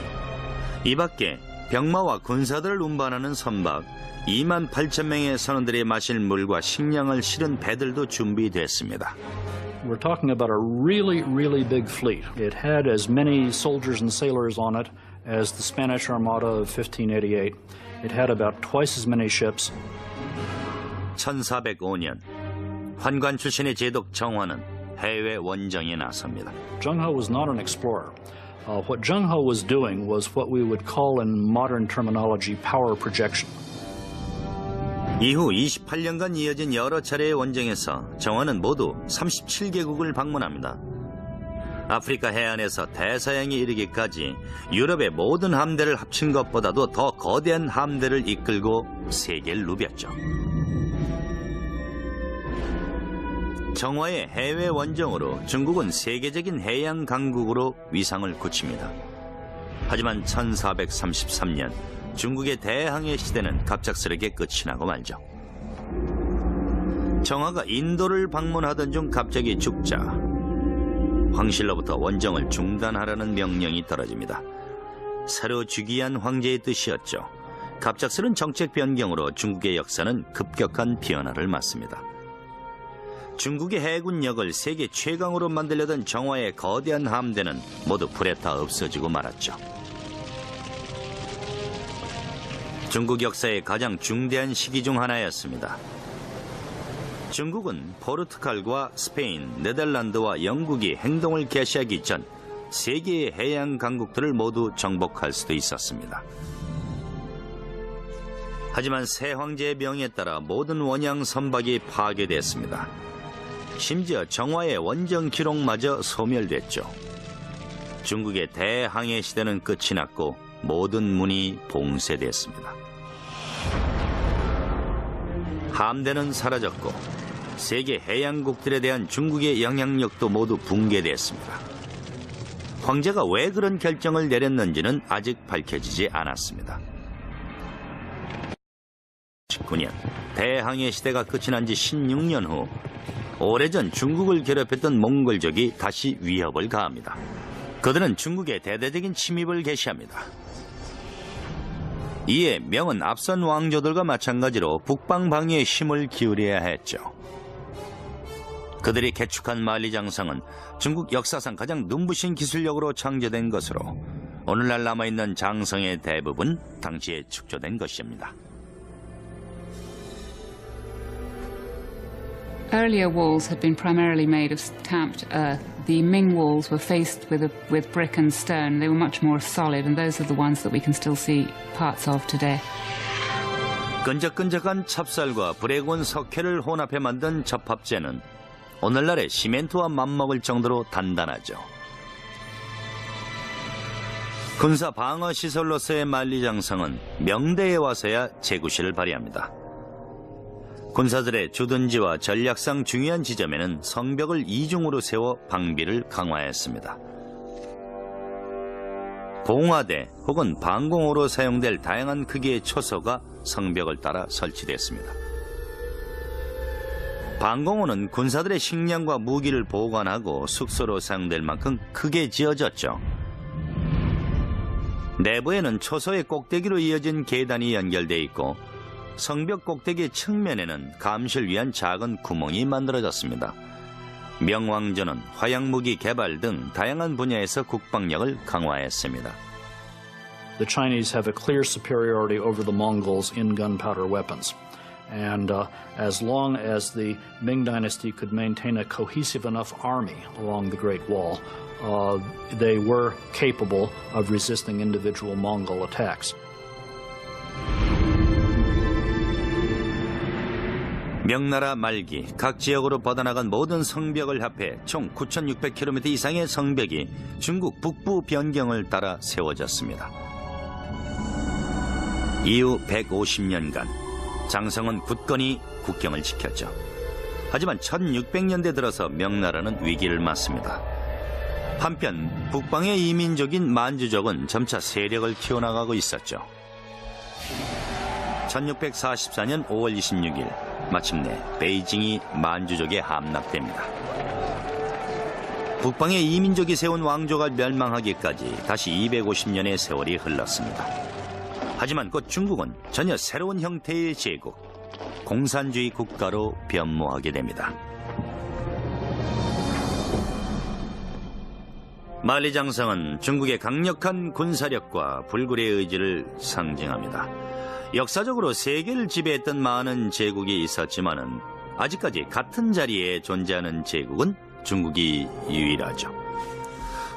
이 밖에 병마와 군사들을 운반하는 선박, 28,000명의 선원들이 마실 물과 식량을 실은 배들도 준비됐습니다. We're talking about a really, really big fleet. It had as many soldiers and sailors on it as the Spanish Armada of 1588. It had about twice as many ships. 1405년 환관 출신의 제독 정화는 해외 원정에 나섭니다. Zheng He was not an explorer. What Zheng He was doing was what we would call in modern terminology power projection. 이후 28년간 이어진 여러 차례의 원정에서 정화는 모두 37개국을 방문합니다. 아프리카 해안에서 대서양에 이르기까지 유럽의 모든 함대를 합친 것보다도 더 거대한 함대를 이끌고 세계를 누볐죠. 정화의 해외 원정으로 중국은 세계적인 해양 강국으로 위상을 굳힙니다. 하지만 1433년 중국의 대항해 시대는 갑작스럽게 끝이 나고 말죠. 정화가 인도를 방문하던 중 갑자기 죽자 황실로부터 원정을 중단하라는 명령이 떨어집니다. 새로 즉위한 황제의 뜻이었죠. 갑작스런 정책 변경으로 중국의 역사는 급격한 변화를 맞습니다. 중국의 해군력을 세계 최강으로 만들려던 정화의 거대한 함대는 모두 불에 타 없어지고 말았죠. 중국 역사의 가장 중대한 시기 중 하나였습니다. 중국은 포르투갈과 스페인, 네덜란드와 영국이 행동을 개시하기 전 세계의 해양 강국들을 모두 정복할 수도 있었습니다. 하지만 새 황제의 명에 따라 모든 원양 선박이 파괴됐습니다. 심지어 정화의 원정 기록마저 소멸됐죠. 중국의 대항해 시대는 끝이 났고 모든 문이 봉쇄됐습니다. 함대는 사라졌고 세계 해양국들에 대한 중국의 영향력도 모두 붕괴됐습니다. 황제가 왜 그런 결정을 내렸는지는 아직 밝혀지지 않았습니다. 19년 대항해 시대가 끝이 난 지 16년 후 오래전 중국을 괴롭혔던 몽골족이 다시 위협을 가합니다. 그들은 중국의 대대적인 침입을 개시합니다. 이에 명은 앞선 왕조들과 마찬가지로 북방 방위에 힘을 기울여야 했죠. 그들이 개축한 만리장성은 중국 역사상 가장 눈부신 기술력으로 창조된 것으로 오늘날 남아있는 장성의 대부분 당시에 축조된 것입니다. Earlier walls had been primarily made of stamped earth. The Ming walls were faced with brick and stone. They were much more solid, and those are the ones that we can still see parts of today. 끈적끈적한 찹쌀과 불에 구운 석회를 혼합해 만든 접합재는 오늘날의 시멘트와 맞먹을 정도로 단단하죠. 군사 방어 시설로서의 만리장성은 명대에 와서야 재구시를 발휘합니다. 군사들의 주둔지와 전략상 중요한 지점에는 성벽을 이중으로 세워 방비를 강화했습니다. 봉화대 혹은 방공호로 사용될 다양한 크기의 초소가 성벽을 따라 설치됐습니다. 방공호는 군사들의 식량과 무기를 보관하고 숙소로 사용될 만큼 크게 지어졌죠. 내부에는 초소의 꼭대기로 이어진 계단이 연결되어 있고 성벽 꼭대기 측면에는 감시를 위한 작은 구멍이 만들어졌습니다. 명왕조는 화약무기 개발 등 다양한 분야에서 국방력을 강화했습니다. The Chinese have a clear superiority over the Mongols in gunpowder weapons. And as long as the Ming Dynasty could maintain a cohesive enough army along the Great Wall, they were capable of resisting individual Mongol attacks. 명나라 말기 각 지역으로 뻗어나간 모든 성벽을 합해 총 9,600km 이상의 성벽이 중국 북부 변경을 따라 세워졌습니다. 이후 150년간 장성은 굳건히 국경을 지켰죠. 하지만 1600년대 들어서 명나라는 위기를 맞습니다. 한편 북방의 이민족인 만주족은 점차 세력을 키워나가고 있었죠. 1644년 5월 26일 마침내 베이징이 만주족에 함락됩니다. 북방의 이민족이 세운 왕조가 멸망하기까지 다시 250년의 세월이 흘렀습니다. 하지만 곧 중국은 전혀 새로운 형태의 제국, 공산주의 국가로 변모하게 됩니다. 만리장성은 중국의 강력한 군사력과 불굴의 의지를 상징합니다. 역사적으로 세계를 지배했던 많은 제국이 있었지만은 아직까지 같은 자리에 존재하는 제국은 중국이 유일하죠.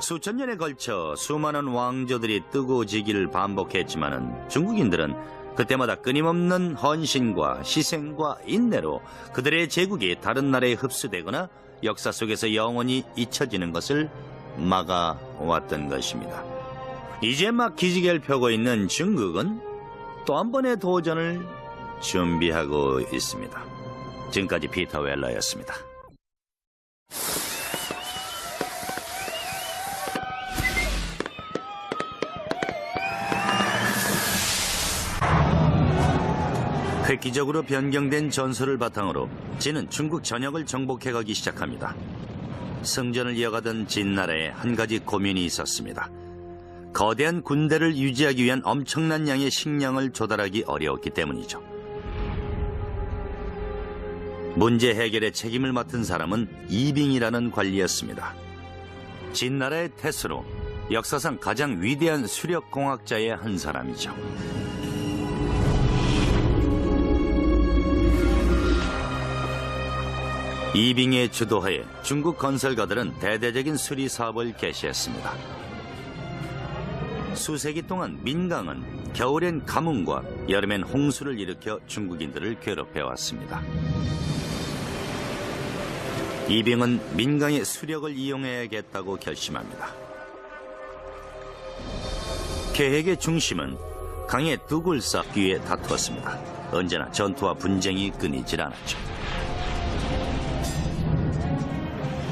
수천 년에 걸쳐 수많은 왕조들이 뜨고 지기를 반복했지만은 중국인들은 그때마다 끊임없는 헌신과 희생과 인내로 그들의 제국이 다른 나라에 흡수되거나 역사 속에서 영원히 잊혀지는 것을 막아왔던 것입니다. 이제 막 기지개를 펴고 있는 중국은 또 한 번의 도전을 준비하고 있습니다. 지금까지 피터 웰러였습니다. 획기적으로 변경된 전술을 바탕으로 진은 중국 전역을 정복해가기 시작합니다. 승전을 이어가던 진나라에 한 가지 고민이 있었습니다. 거대한 군대를 유지하기 위한 엄청난 양의 식량을 조달하기 어려웠기 때문이죠. 문제 해결의 책임을 맡은 사람은 이빙이라는 관리였습니다. 진나라의 태수로 역사상 가장 위대한 수력공학자의 한 사람이죠. 이빙의 주도하에 중국 건설가들은 대대적인 수리 사업을 개시했습니다. 수세기 동안 민강은 겨울엔 가뭄과 여름엔 홍수를 일으켜 중국인들을 괴롭혀왔습니다. 이빙은 민강의 수력을 이용해야겠다고 결심합니다. 계획의 중심은 강의 두 굴 쌓기 위해 다투었습니다. 언제나 전투와 분쟁이 끊이질 않았죠.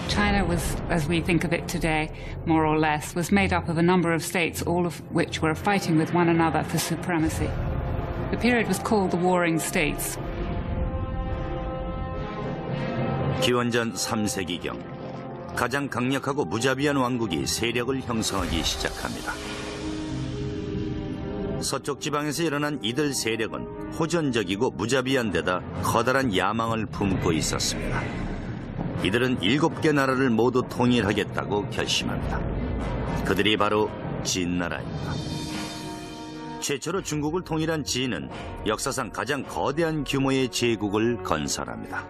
China was, as we think of it today, more or less, was made up of a number of states, all of which were fighting with one another for supremacy. The period was called the Warring States. 기원전 3세기경 가장 강력하고 무자비한 왕국이 세력을 형성하기 시작합니다. 서쪽 지방에서 일어난 이들 세력은 호전적이고 무자비한 데다 커다란 야망을 품고 있었습니다. 이들은 7개 나라를 모두 통일하겠다고 결심합니다. 그들이 바로 진나라입니다. 최초로 중국을 통일한 진은 역사상 가장 거대한 규모의 제국을 건설합니다.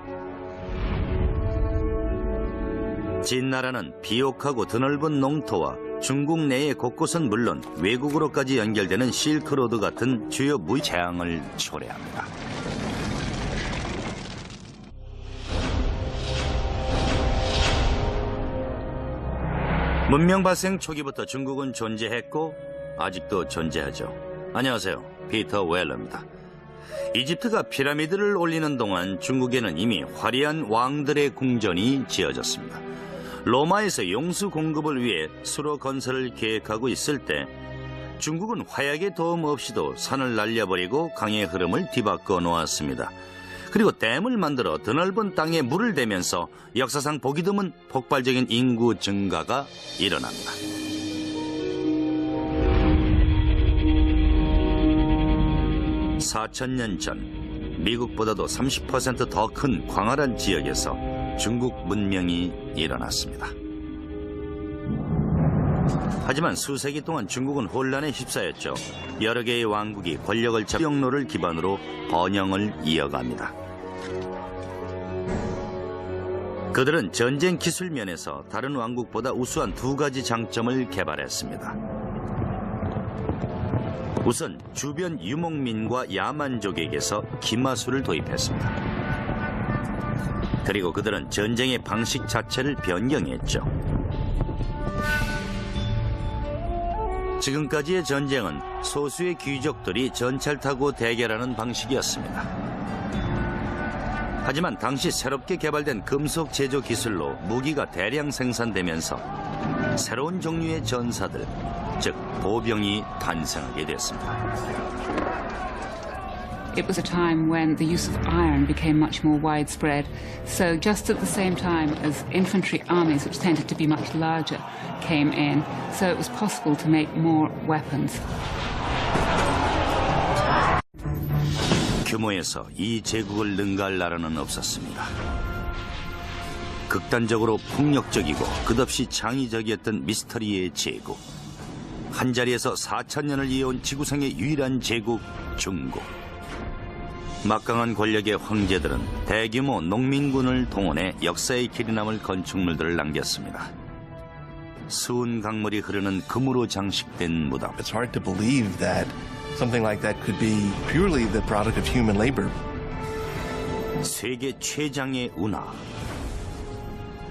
진나라는 비옥하고 드넓은 농토와 중국 내의 곳곳은 물론 외국으로까지 연결되는 실크로드 같은 주요 무장을 초래합니다. 문명 발생 초기부터 중국은 존재했고 아직도 존재하죠. 안녕하세요. 피터 웰러입니다. 이집트가 피라미드를 올리는 동안 중국에는 이미 화려한 왕들의 궁전이 지어졌습니다. 로마에서 용수 공급을 위해 수로 건설을 계획하고 있을 때 중국은 화약의 도움 없이도 산을 날려버리고 강의 흐름을 뒤바꿔 놓았습니다. 그리고 댐을 만들어 드넓은 땅에 물을 대면서 역사상 보기 드문 폭발적인 인구 증가가 일어납니다. (4,000년) 전 미국보다도 30% 더 큰 광활한 지역에서 중국 문명이 일어났습니다. 하지만 수세기 동안 중국은 혼란에 휩싸였죠. 여러 개의 왕국이 권력을 잡고 영로를 기반으로 번영을 이어갑니다. 그들은 전쟁 기술 면에서 다른 왕국보다 우수한 두 가지 장점을 개발했습니다. 우선 주변 유목민과 야만족에게서 기마술을 도입했습니다. 그리고 그들은 전쟁의 방식 자체를 변경했죠. 지금까지의 전쟁은 소수의 귀족들이 전차를 타고 대결하는 방식이었습니다. 하지만 당시 새롭게 개발된 금속 제조 기술로 무기가 대량 생산되면서 새로운 종류의 전사들, 즉 보병이 탄생하게 됐습니다. It was a time when the use of iron became much more widespread. So just at the same time as infantry armies, which tended to be much larger, came in, so it was possible to make more weapons. 규모에서 이 제국을 능가할 나라는 없었습니다. 극단적으로 폭력적이고 끝없이 창의적이었던 미스터리의 제국. 한자리에서 4,000년을 이어온 지구상의 유일한 제국 중국. 막강한 권력의 황제들은 대규모 농민군을 동원해 역사의 길이 남을 건축물들을 남겼습니다. 수은 강물이 흐르는 금으로 장식된 무덤. It's hard to believe that something like that could be purely the product of human labor. 세계 최장의 운하.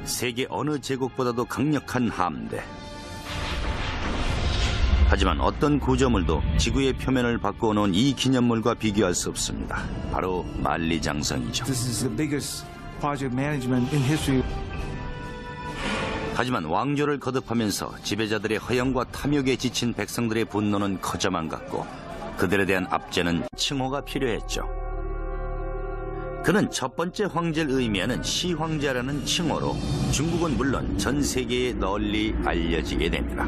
세계 어느 제국보다도 강력한 함대. 하지만 어떤 구조물도 지구의 표면을 바꿔놓은 이 기념물과 비교할 수 없습니다. 바로 만리장성이죠. This is the biggest project management in history. 하지만 왕조를 거듭하면서 지배자들의 허영과 탐욕에 지친 백성들의 분노는 커져만 갔고 그들에 대한 압제는 칭호가 필요했죠. 그는 첫 번째 황제를 의미하는 시황제라는 칭호로 중국은 물론 전 세계에 널리 알려지게 됩니다.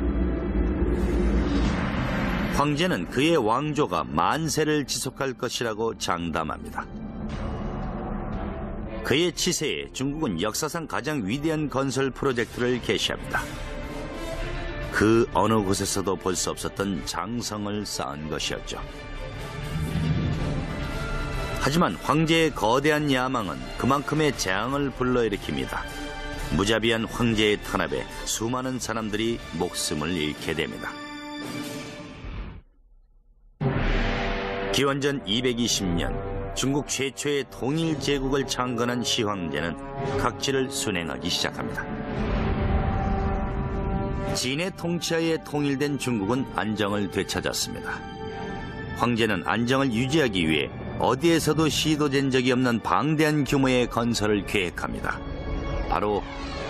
황제는 그의 왕조가 만세를 지속할 것이라고 장담합니다. 그의 치세에 중국은 역사상 가장 위대한 건설 프로젝트를 개시합니다. 그 어느 곳에서도 볼 수 없었던 장성을 쌓은 것이었죠. 하지만 황제의 거대한 야망은 그만큼의 재앙을 불러일으킵니다. 무자비한 황제의 탄압에 수많은 사람들이 목숨을 잃게 됩니다. 기원전 220년 중국 최초의 통일 제국을 창건한 시황제는 각지를 순행하기 시작합니다. 진의 통치하에 통일된 중국은 안정을 되찾았습니다. 황제는 안정을 유지하기 위해 어디에서도 시도된 적이 없는 방대한 규모의 건설을 계획합니다. 바로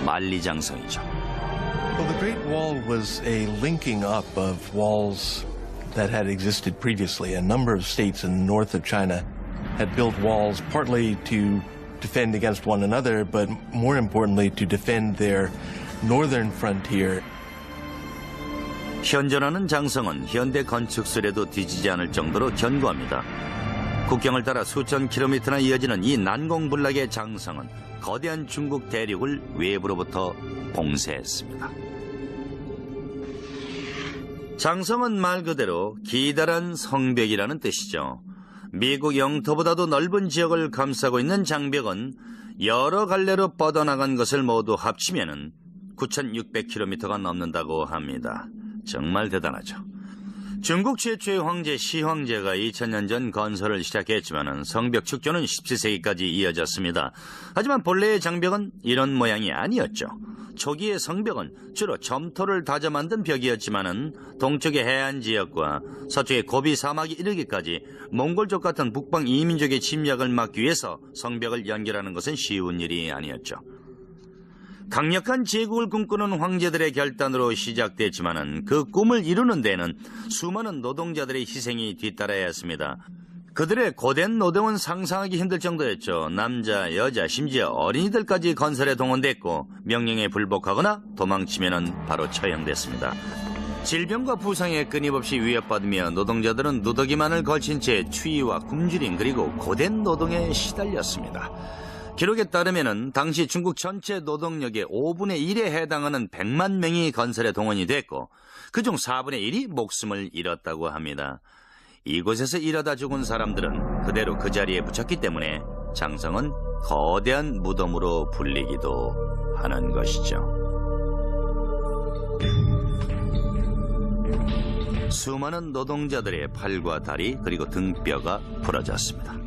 만리장성이죠. Well, the Great Wall was a linking up of walls that had existed previously. A number of states in the north of China had built walls partly to defend against one another, but more importantly to defend their northern frontier. 현존하는 장성은 현대 건축술에도 뒤지지 않을 정도로 견고합니다. 국경을 따라 수천 킬로미터나 이어지는 이 난공불락의 장성은 거대한 중국 대륙을 외부로부터 봉쇄했습니다. 장성은 말 그대로 기다란 성벽이라는 뜻이죠. 미국 영토보다도 넓은 지역을 감싸고 있는 장벽은 여러 갈래로 뻗어나간 것을 모두 합치면 9,600km가 넘는다고 합니다. 정말 대단하죠. 중국 최초의 황제 시황제가 2000년 전 건설을 시작했지만 성벽 축조는 17세기까지 이어졌습니다. 하지만 본래의 장벽은 이런 모양이 아니었죠. 초기의 성벽은 주로 점토를 다져 만든 벽이었지만 동쪽의 해안 지역과 서쪽의 고비 사막이 이르기까지 몽골족 같은 북방 이민족의 침략을 막기 위해서 성벽을 연결하는 것은 쉬운 일이 아니었죠. 강력한 제국을 꿈꾸는 황제들의 결단으로 시작됐지만 그 꿈을 이루는 데는 수많은 노동자들의 희생이 뒤따라야 했습니다. 그들의 고된 노동은 상상하기 힘들 정도였죠. 남자, 여자, 심지어 어린이들까지 건설에 동원됐고 명령에 불복하거나 도망치면 바로 처형됐습니다. 질병과 부상에 끊임없이 위협받으며 노동자들은 누더기만을 걸친 채 추위와 굶주림 그리고 고된 노동에 시달렸습니다. 기록에 따르면 당시 중국 전체 노동력의 5분의 1에 해당하는 100만 명이 건설에 동원이 됐고 그중 4분의 1이 목숨을 잃었다고 합니다. 이곳에서 일하다 죽은 사람들은 그대로 그 자리에 붙였기 때문에 장성은 거대한 무덤으로 불리기도 하는 것이죠. 수많은 노동자들의 팔과 다리 그리고 등뼈가 부러졌습니다.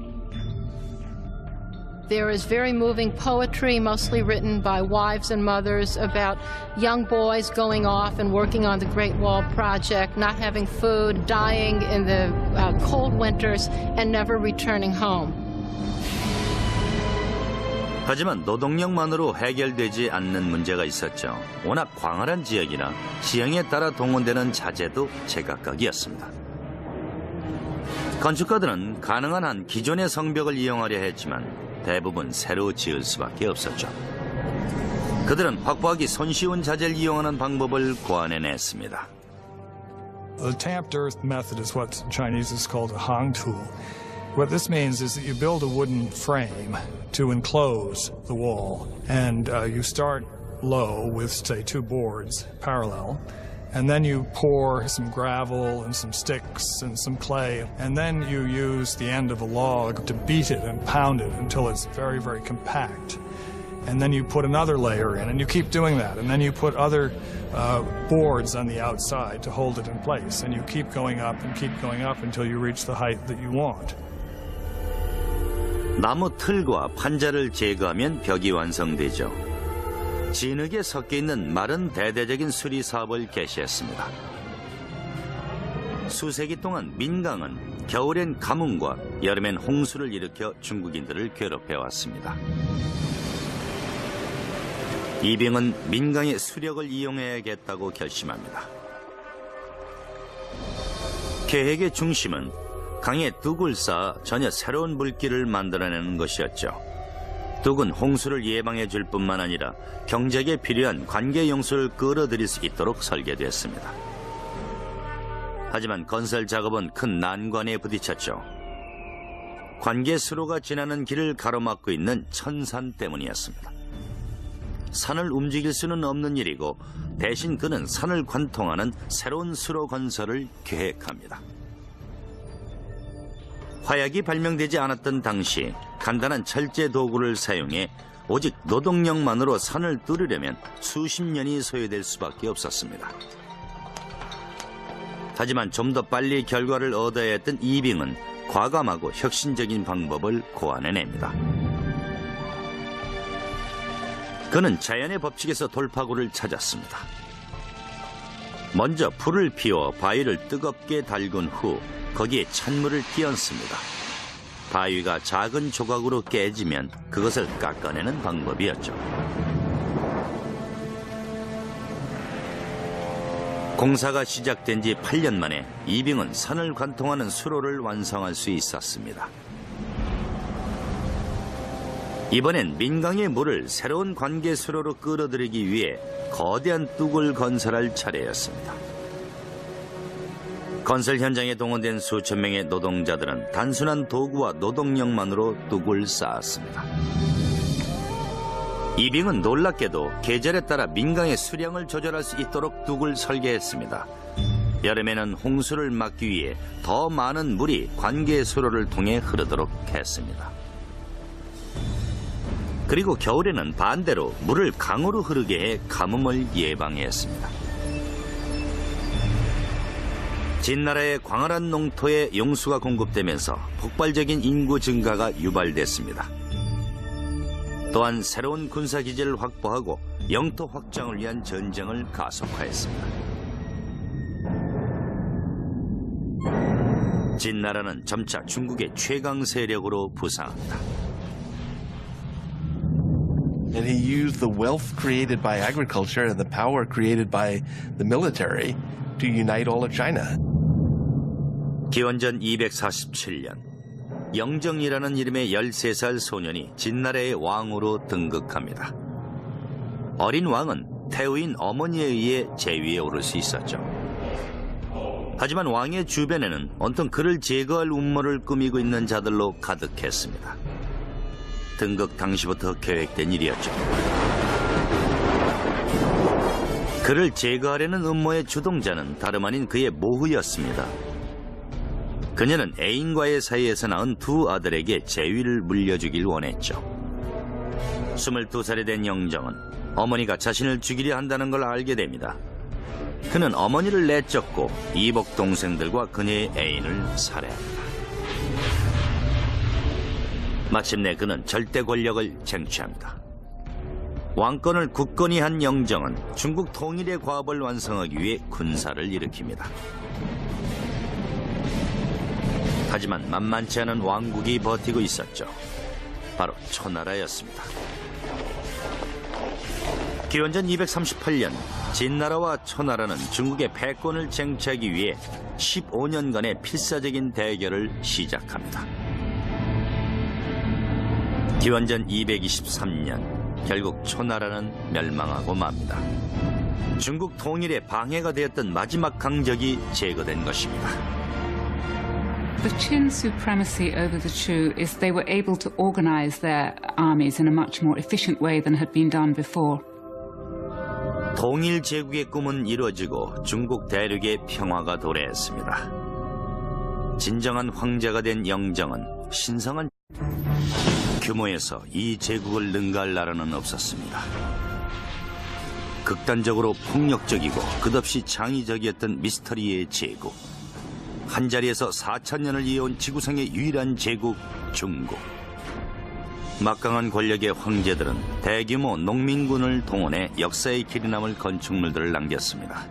There is very moving poetry, mostly written by wives and mothers, about young boys going off and working on the Great Wall Project, not having food, dying in the cold winters, and never returning home. 하지만 노동력만으로 해결되지 않는 문제가 있었죠. 워낙 광활한 지역이라 지형에 따라 동원되는 자재도 제각각이었습니다. 건축가들은 가능한 한 기존의 성벽을 이용하려 했지만 대부분 새로 지을 수밖에 없었죠. 그들은 확보하기 손쉬운 자재를 이용하는 방법을 고안해냈습니다. The tamped earth method is what Chinese is called a hang tool. What this means is that you build a wooden frame to enclose the wall, and you start low with, say, 2 boards parallel. And then you pour some gravel and some sticks and some clay, and then you use the end of a log to beat it and pound it until it's very, very compact. And then you put another layer in, and you keep doing that. And then you put other boards on the outside to hold it in place. And you keep going up until you reach the height that you want. 나무 틀과 판자를 제거하면 벽이 완성되죠. 진흙에 섞여 있는 마른 대대적인 수리 사업을 개시했습니다. 수세기 동안 민강은 겨울엔 가뭄과 여름엔 홍수를 일으켜 중국인들을 괴롭혀왔습니다. 이병은 민강의 수력을 이용해야겠다고 결심합니다. 계획의 중심은 강에 둑을 쌓아 전혀 새로운 물길을 만들어내는 것이었죠. 둑은 홍수를 예방해 줄 뿐만 아니라 경작에 필요한 관계 용수를 끌어들일 수 있도록 설계됐습니다. 하지만 건설 작업은 큰 난관에 부딪혔죠. 관계 수로가 지나는 길을 가로막고 있는 천산 때문이었습니다. 산을 움직일 수는 없는 일이고 대신 그는 산을 관통하는 새로운 수로 건설을 계획합니다. 화약이 발명되지 않았던 당시 간단한 철제 도구를 사용해 오직 노동력만으로 산을 뚫으려면 수십 년이 소요될 수밖에 없었습니다. 하지만 좀 더 빨리 결과를 얻어야 했던 이빙은 과감하고 혁신적인 방법을 고안해냅니다. 그는 자연의 법칙에서 돌파구를 찾았습니다. 먼저 불을 피워 바위를 뜨겁게 달군 후 거기에 찬물을 끼얹습니다. 바위가 작은 조각으로 깨지면 그것을 깎아내는 방법이었죠. 공사가 시작된 지 8년 만에 이빙은 산을 관통하는 수로를 완성할 수 있었습니다. 이번엔 민강의 물을 새로운 관계 수로로 끌어들이기 위해 거대한 뚝을 건설할 차례였습니다. 건설 현장에 동원된 수천 명의 노동자들은 단순한 도구와 노동력만으로 뚝을 쌓았습니다. 이빙은 놀랍게도 계절에 따라 민강의 수량을 조절할 수 있도록 뚝을 설계했습니다. 여름에는 홍수를 막기 위해 더 많은 물이 관계 수로를 통해 흐르도록 했습니다. 그리고 겨울에는 반대로 물을 강으로 흐르게 해 가뭄을 예방했습니다. 진나라의 광활한 농토에 용수가 공급되면서 폭발적인 인구 증가가 유발됐습니다. 또한 새로운 군사기지를 확보하고 영토 확장을 위한 전쟁을 가속화했습니다. 진나라는 점차 중국의 최강 세력으로 부상합니다. And he used the wealth created by agriculture and the power created by the military to unite all of China. 기원전 247년 영정이라는 이름의 13살 소년이 진나라의 왕으로 등극합니다. 어린 왕은 태우인 어머니에 의해 제위에 오를 수 있었죠. 하지만 왕의 주변에는 온통 그를 제거할 음모를 꾸미고 있는 자들로 가득했습니다. 등극 당시부터 계획된 일이었죠. 그를 제거하려는 음모의 주동자는 다름 아닌 그의 모후였습니다. 그녀는 애인과의 사이에서 낳은 두 아들에게 재위를 물려주길 원했죠. 22살이 된 영정은 어머니가 자신을 죽이려 한다는 걸 알게 됩니다. 그는 어머니를 내쫓고 이복 동생들과 그녀의 애인을 살해합니다. 마침내 그는 절대 권력을 쟁취합니다. 왕권을 굳건히 한 영정은 중국 통일의 과업을 완성하기 위해 군사를 일으킵니다. 하지만 만만치 않은 왕국이 버티고 있었죠. 바로 초나라였습니다. 기원전 238년 진나라와 초나라는 중국의 패권을 쟁취하기 위해 15년간의 필사적인 대결을 시작합니다. 기원전 223년 결국 초나라는 멸망하고 맙니다. 중국 통일에 방해가 되었던 마지막 강적이 제거된 것입니다. The Qin supremacy over the Chu is they were able to organize their armies in a much more efficient way than had been done before. 통일 제국의 꿈은 이루어지고 중국 대륙의 평화가 도래했습니다. 진정한 황제가 된 영정은 신성한 규모에서 이 제국을 능가할 나라는 없었습니다. 극단적으로 폭력적이고 끝없이 창의적이었던 미스터리의 제국. 한자리에서 4,000년을 이어온 지구상의 유일한 제국 중국. 막강한 권력의 황제들은 대규모 농민군을 동원해 역사의 길이 남을 건축물들을 남겼습니다.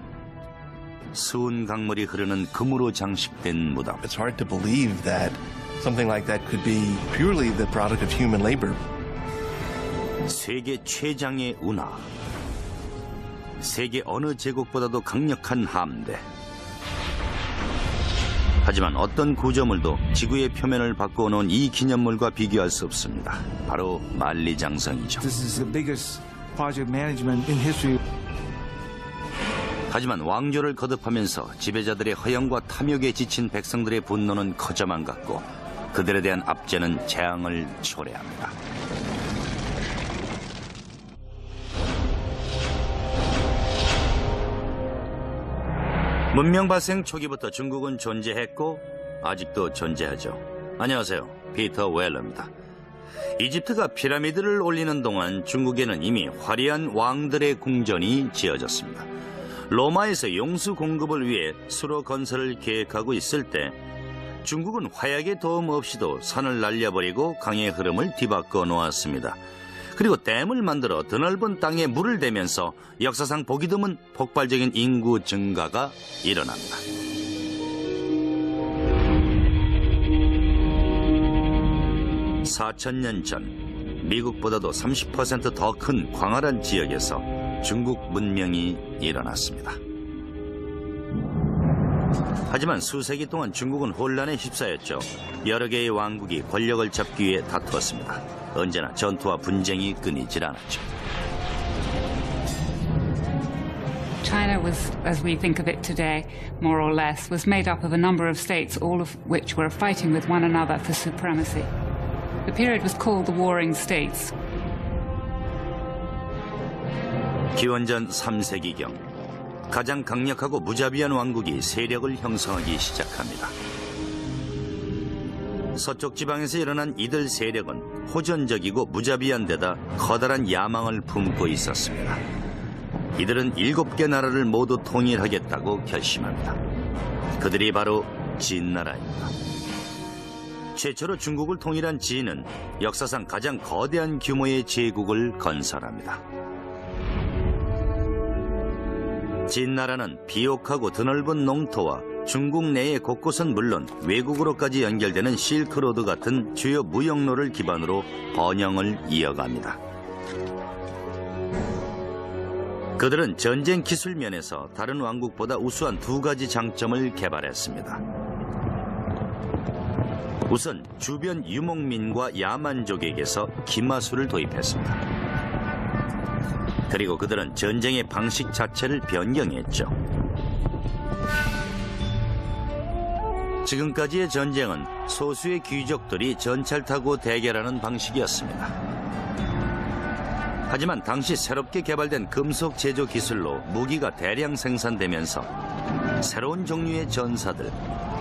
수은 강물이 흐르는 금으로 장식된 무덤. It's hard to believe that something like that could be purely the product of human labor. 세계 최장의 운하. 세계 어느 제국보다도 강력한 함대. 하지만 어떤 구조물도 지구의 표면을 바꿔놓은 이 기념물과 비교할 수 없습니다. 바로 만리장성이죠. This is the biggest project management in history. 하지만 왕조를 거듭하면서 지배자들의 허영과 탐욕에 지친 백성들의 분노는 커져만 갔고 그들에 대한 압제는 재앙을 초래합니다. 문명 발생 초기부터 중국은 존재했고 아직도 존재하죠. 안녕하세요. 피터 웰러입니다. 이집트가 피라미드를 올리는 동안 중국에는 이미 화려한 왕들의 궁전이 지어졌습니다. 로마에서 용수 공급을 위해 수로 건설을 계획하고 있을 때 중국은 화약의 도움 없이도 산을 날려버리고 강의 흐름을 뒤바꿔 놓았습니다. 그리고 댐을 만들어 드넓은 땅에 물을 대면서 역사상 보기 드문 폭발적인 인구 증가가 일어납니다. (4,000년) 전 미국보다도 30% 더 큰 광활한 지역에서 중국 문명이 일어났습니다. 하지만 수세기 동안 중국은 혼란에 휩싸였죠. 여러 개의 왕국이 권력을 잡기 위해 다투었습니다. 언제나 전투와 분쟁이 끊이질 않았죠. China was, as we think of it today, more or less, was made up of a number of states, all of which were fighting with one another for supremacy. The period was called the Warring States. 기원전 3세기경 가장 강력하고 무자비한 왕국이 세력을 형성하기 시작합니다. 서쪽 지방에서 일어난 이들 세력은 호전적이고 무자비한 데다 커다란 야망을 품고 있었습니다. 이들은 7개 나라를 모두 통일하겠다고 결심합니다. 그들이 바로 진나라입니다. 최초로 중국을 통일한 진은 역사상 가장 거대한 규모의 제국을 건설합니다. 진나라는 비옥하고 드넓은 농토와 중국 내의 곳곳은 물론 외국으로까지 연결되는 실크로드 같은 주요 무역로를 기반으로 번영을 이어갑니다. 그들은 전쟁 기술 면에서 다른 왕국보다 우수한 2가지 장점을 개발했습니다. 우선 주변 유목민과 야만족에게서 기마술을 도입했습니다. 그리고 그들은 전쟁의 방식 자체를 변경했죠. 지금까지의 전쟁은 소수의 귀족들이 전차를 타고 대결하는 방식이었습니다. 하지만 당시 새롭게 개발된 금속 제조 기술로 무기가 대량 생산되면서 새로운 종류의 전사들,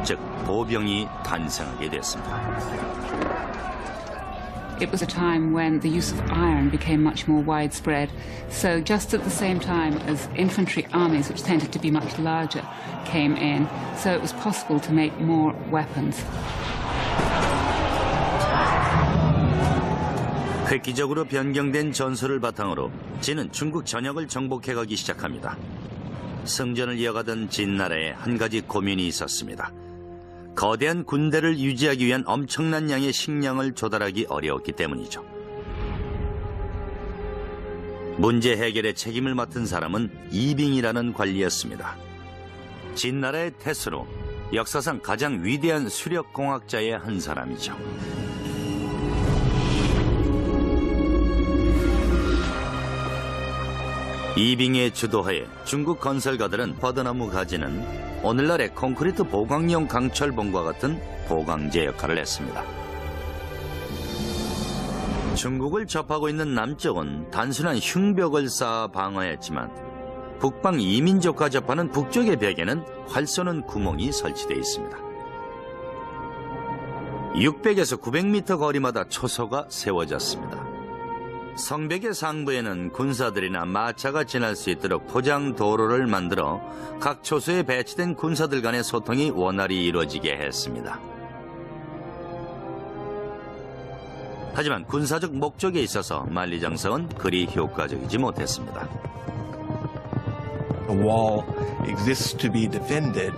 즉 보병이 탄생하게 됐습니다. It was a time when the use of iron became much more widespread. So just at the same time as infantry armies, which tended to be much larger, came in, so it was possible to make more weapons. 획기적으로 변경된 전술을 바탕으로 진은 중국 전역을 정복해가기 시작합니다. 승전을 이어가던 진나라에 한 가지 고민이 있었습니다. 거대한 군대를 유지하기 위한 엄청난 양의 식량을 조달하기 어려웠기 때문이죠. 문제 해결에 책임을 맡은 사람은 이빙이라는 관리였습니다. 진나라의 태수로 역사상 가장 위대한 수력공학자의 한 사람이죠. 이빙의 주도하에 중국 건설가들은 버드나무 가지는 오늘날의 콘크리트 보강용 강철봉과 같은 보강제 역할을 했습니다. 중국을 접하고 있는 남쪽은 단순한 흉벽을 쌓아 방어했지만 북방 이민족과 접하는 북쪽의 벽에는 활 쏘는 구멍이 설치되어 있습니다. 600에서 900m 거리마다 초소가 세워졌습니다. 성벽의 상부에는 군사들이나 마차가 지날 수 있도록 포장 도로를 만들어 각 초소에 배치된 군사들 간의 소통이 원활히 이루어지게 했습니다. 하지만 군사적 목적에 있어서 만리장성은 그리 효과적이지 못했습니다. The wall exists to be defended,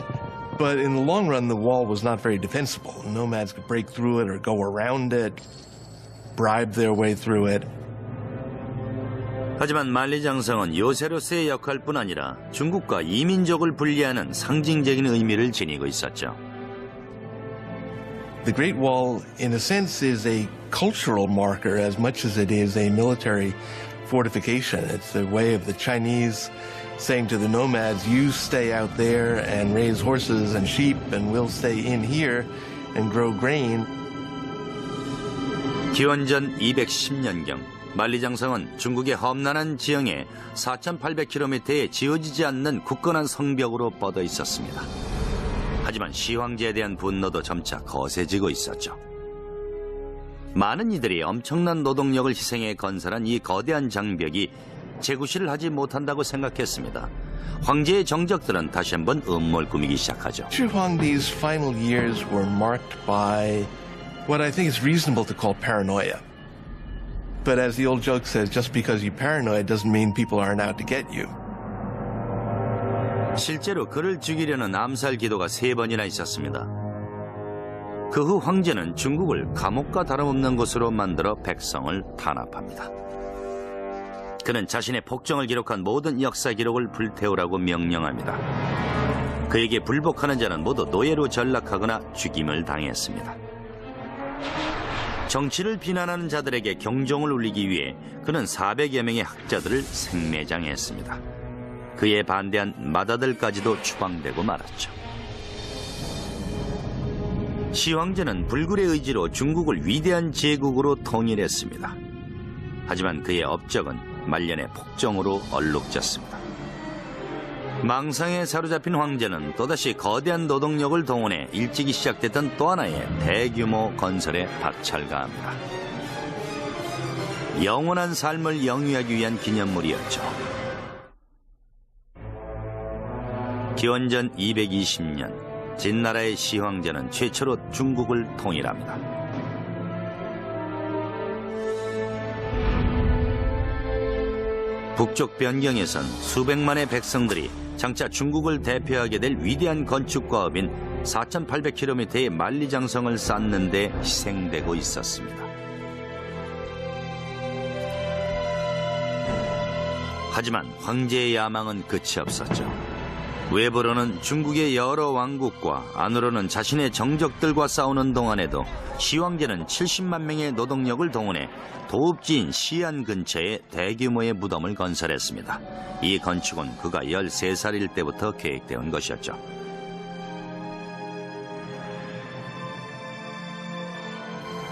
but in the long run the wall was not very defensible. Nomads could break through it or go around it, bribe their way through it. 하지만 만리장성은 요새로서의 역할뿐 아니라 중국과 이민족을 분리하는 상징적인 의미를 지니고 있었죠. The Great Wall, in a sense, is a cultural marker as much as it is a military fortification. It's the way of the Chinese saying to the nomads, you stay out there and raise horses and sheep, and we'll stay in here and grow grain. 기원전 210년경 만리장성은 중국의 험난한 지형에 4,800km에 지어지지 않는 굳건한 성벽으로 뻗어 있었습니다. 하지만 시황제에 대한 분노도 점차 거세지고 있었죠. 많은 이들이 엄청난 노동력을 희생해 건설한 이 거대한 장벽이 재구시를 하지 못한다고 생각했습니다. 황제의 정적들은 다시 한번 음모를 꾸미기 시작하죠. Shi Huangdi's final years were marked by what I think is reasonable to call paranoia. But as the old joke says, just because you're paranoid doesn't mean people aren't out to get you. 실제로 그를 죽이려는 암살 기도가 3번이나 있었습니다. 그 후 황제는 중국을 감옥과 다름없는 곳으로 만들어 백성을 탄압합니다. 그는 자신의 폭정을 기록한 모든 역사 기록을 불태우라고 명령합니다. 그에게 불복하는 자는 모두 노예로 전락하거나 죽임을 당했습니다. 정치를 비난하는 자들에게 경종을 울리기 위해 그는 400여 명의 학자들을 생매장했습니다. 그에 반대한 마다들까지도 추방되고 말았죠. 시황제는 불굴의 의지로 중국을 위대한 제국으로 통일했습니다. 하지만 그의 업적은 말년의 폭정으로 얼룩졌습니다. 망상에 사로잡힌 황제는 또다시 거대한 노동력을 동원해 일찍이 시작됐던 또 하나의 대규모 건설에 박차를 가합니다. 영원한 삶을 영위하기 위한 기념물이었죠. 기원전 220년 진나라의 시황제는 최초로 중국을 통일합니다. 북쪽 변경에선 수백만의 백성들이 장차 중국을 대표하게 될 위대한 건축과업인 4,800km의 만리장성을 쌓는 데 희생되고 있었습니다. 하지만 황제의 야망은 끝이 없었죠. 외부로는 중국의 여러 왕국과 안으로는 자신의 정적들과 싸우는 동안에도 시황제는 70만 명의 노동력을 동원해 도읍지인 시안 근처에 대규모의 무덤을 건설했습니다. 이 건축은 그가 13살일 때부터 계획되어 온 것이었죠.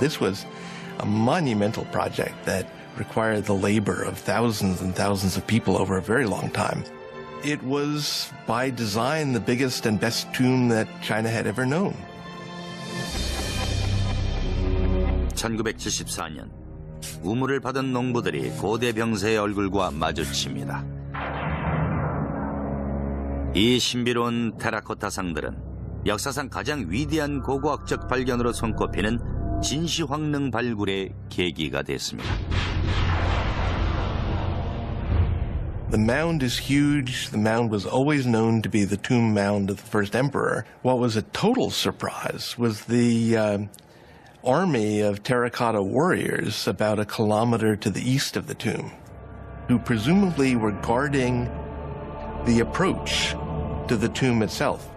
This was a monumental project that required the labor of thousands and thousands of people over a very long time. It was, by design, the biggest and best tomb that China had ever known. 1974년 우물을 받은 농부들이 고대 병사의 얼굴과 마주칩니다. 이 신비로운 테라코타 상들은 역사상 가장 위대한 고고학적 발견으로 손꼽히는 진시황릉 발굴의 계기가 됐습니다. The mound is huge. The mound was always known to be the tomb mound of the first emperor. What was a total surprise was the army of terracotta warriors about a kilometer to the east of the tomb, who presumably were guarding the approach to the tomb itself.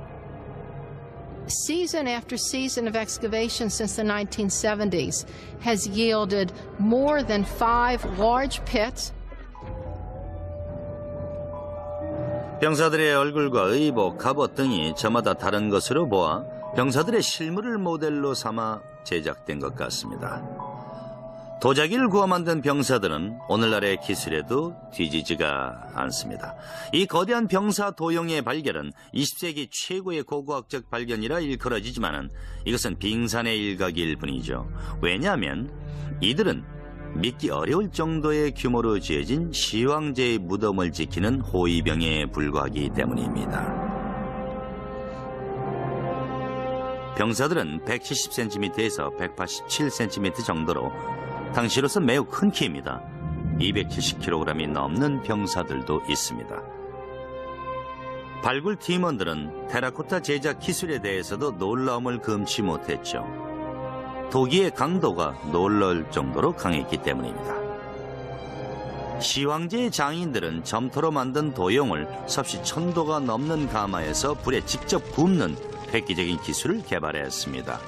Season after season of excavation since the 1970s has yielded more than 5 large pits. 병사들의 얼굴과 의복, 갑옷 등이 저마다 다른 것으로 보아 병사들의 실물을 모델로 삼아 제작된 것 같습니다. 도자기를 구워 만든 병사들은 오늘날의 기술에도 뒤지지가 않습니다. 이 거대한 병사 도형의 발견은 20세기 최고의 고고학적 발견이라 일컬어지지만 이것은 빙산의 일각일 뿐이죠. 왜냐하면 이들은 믿기 어려울 정도의 규모로 지어진 시황제의 무덤을 지키는 호위병에 불과하기 때문입니다. 병사들은 170cm에서 187cm 정도로 당시로서 매우 큰 키입니다. 270kg이 넘는 병사들도 있습니다. 발굴 팀원들은 테라코타 제작 기술에 대해서도 놀라움을 금치 못했죠. 도기의 강도가 놀라울 정도로 강했기 때문입니다. 시황제의 장인들은 점토로 만든 도형을 섭씨 1000도가 넘는 가마에서 불에 직접 굽는 획기적인 기술을 개발했습니다.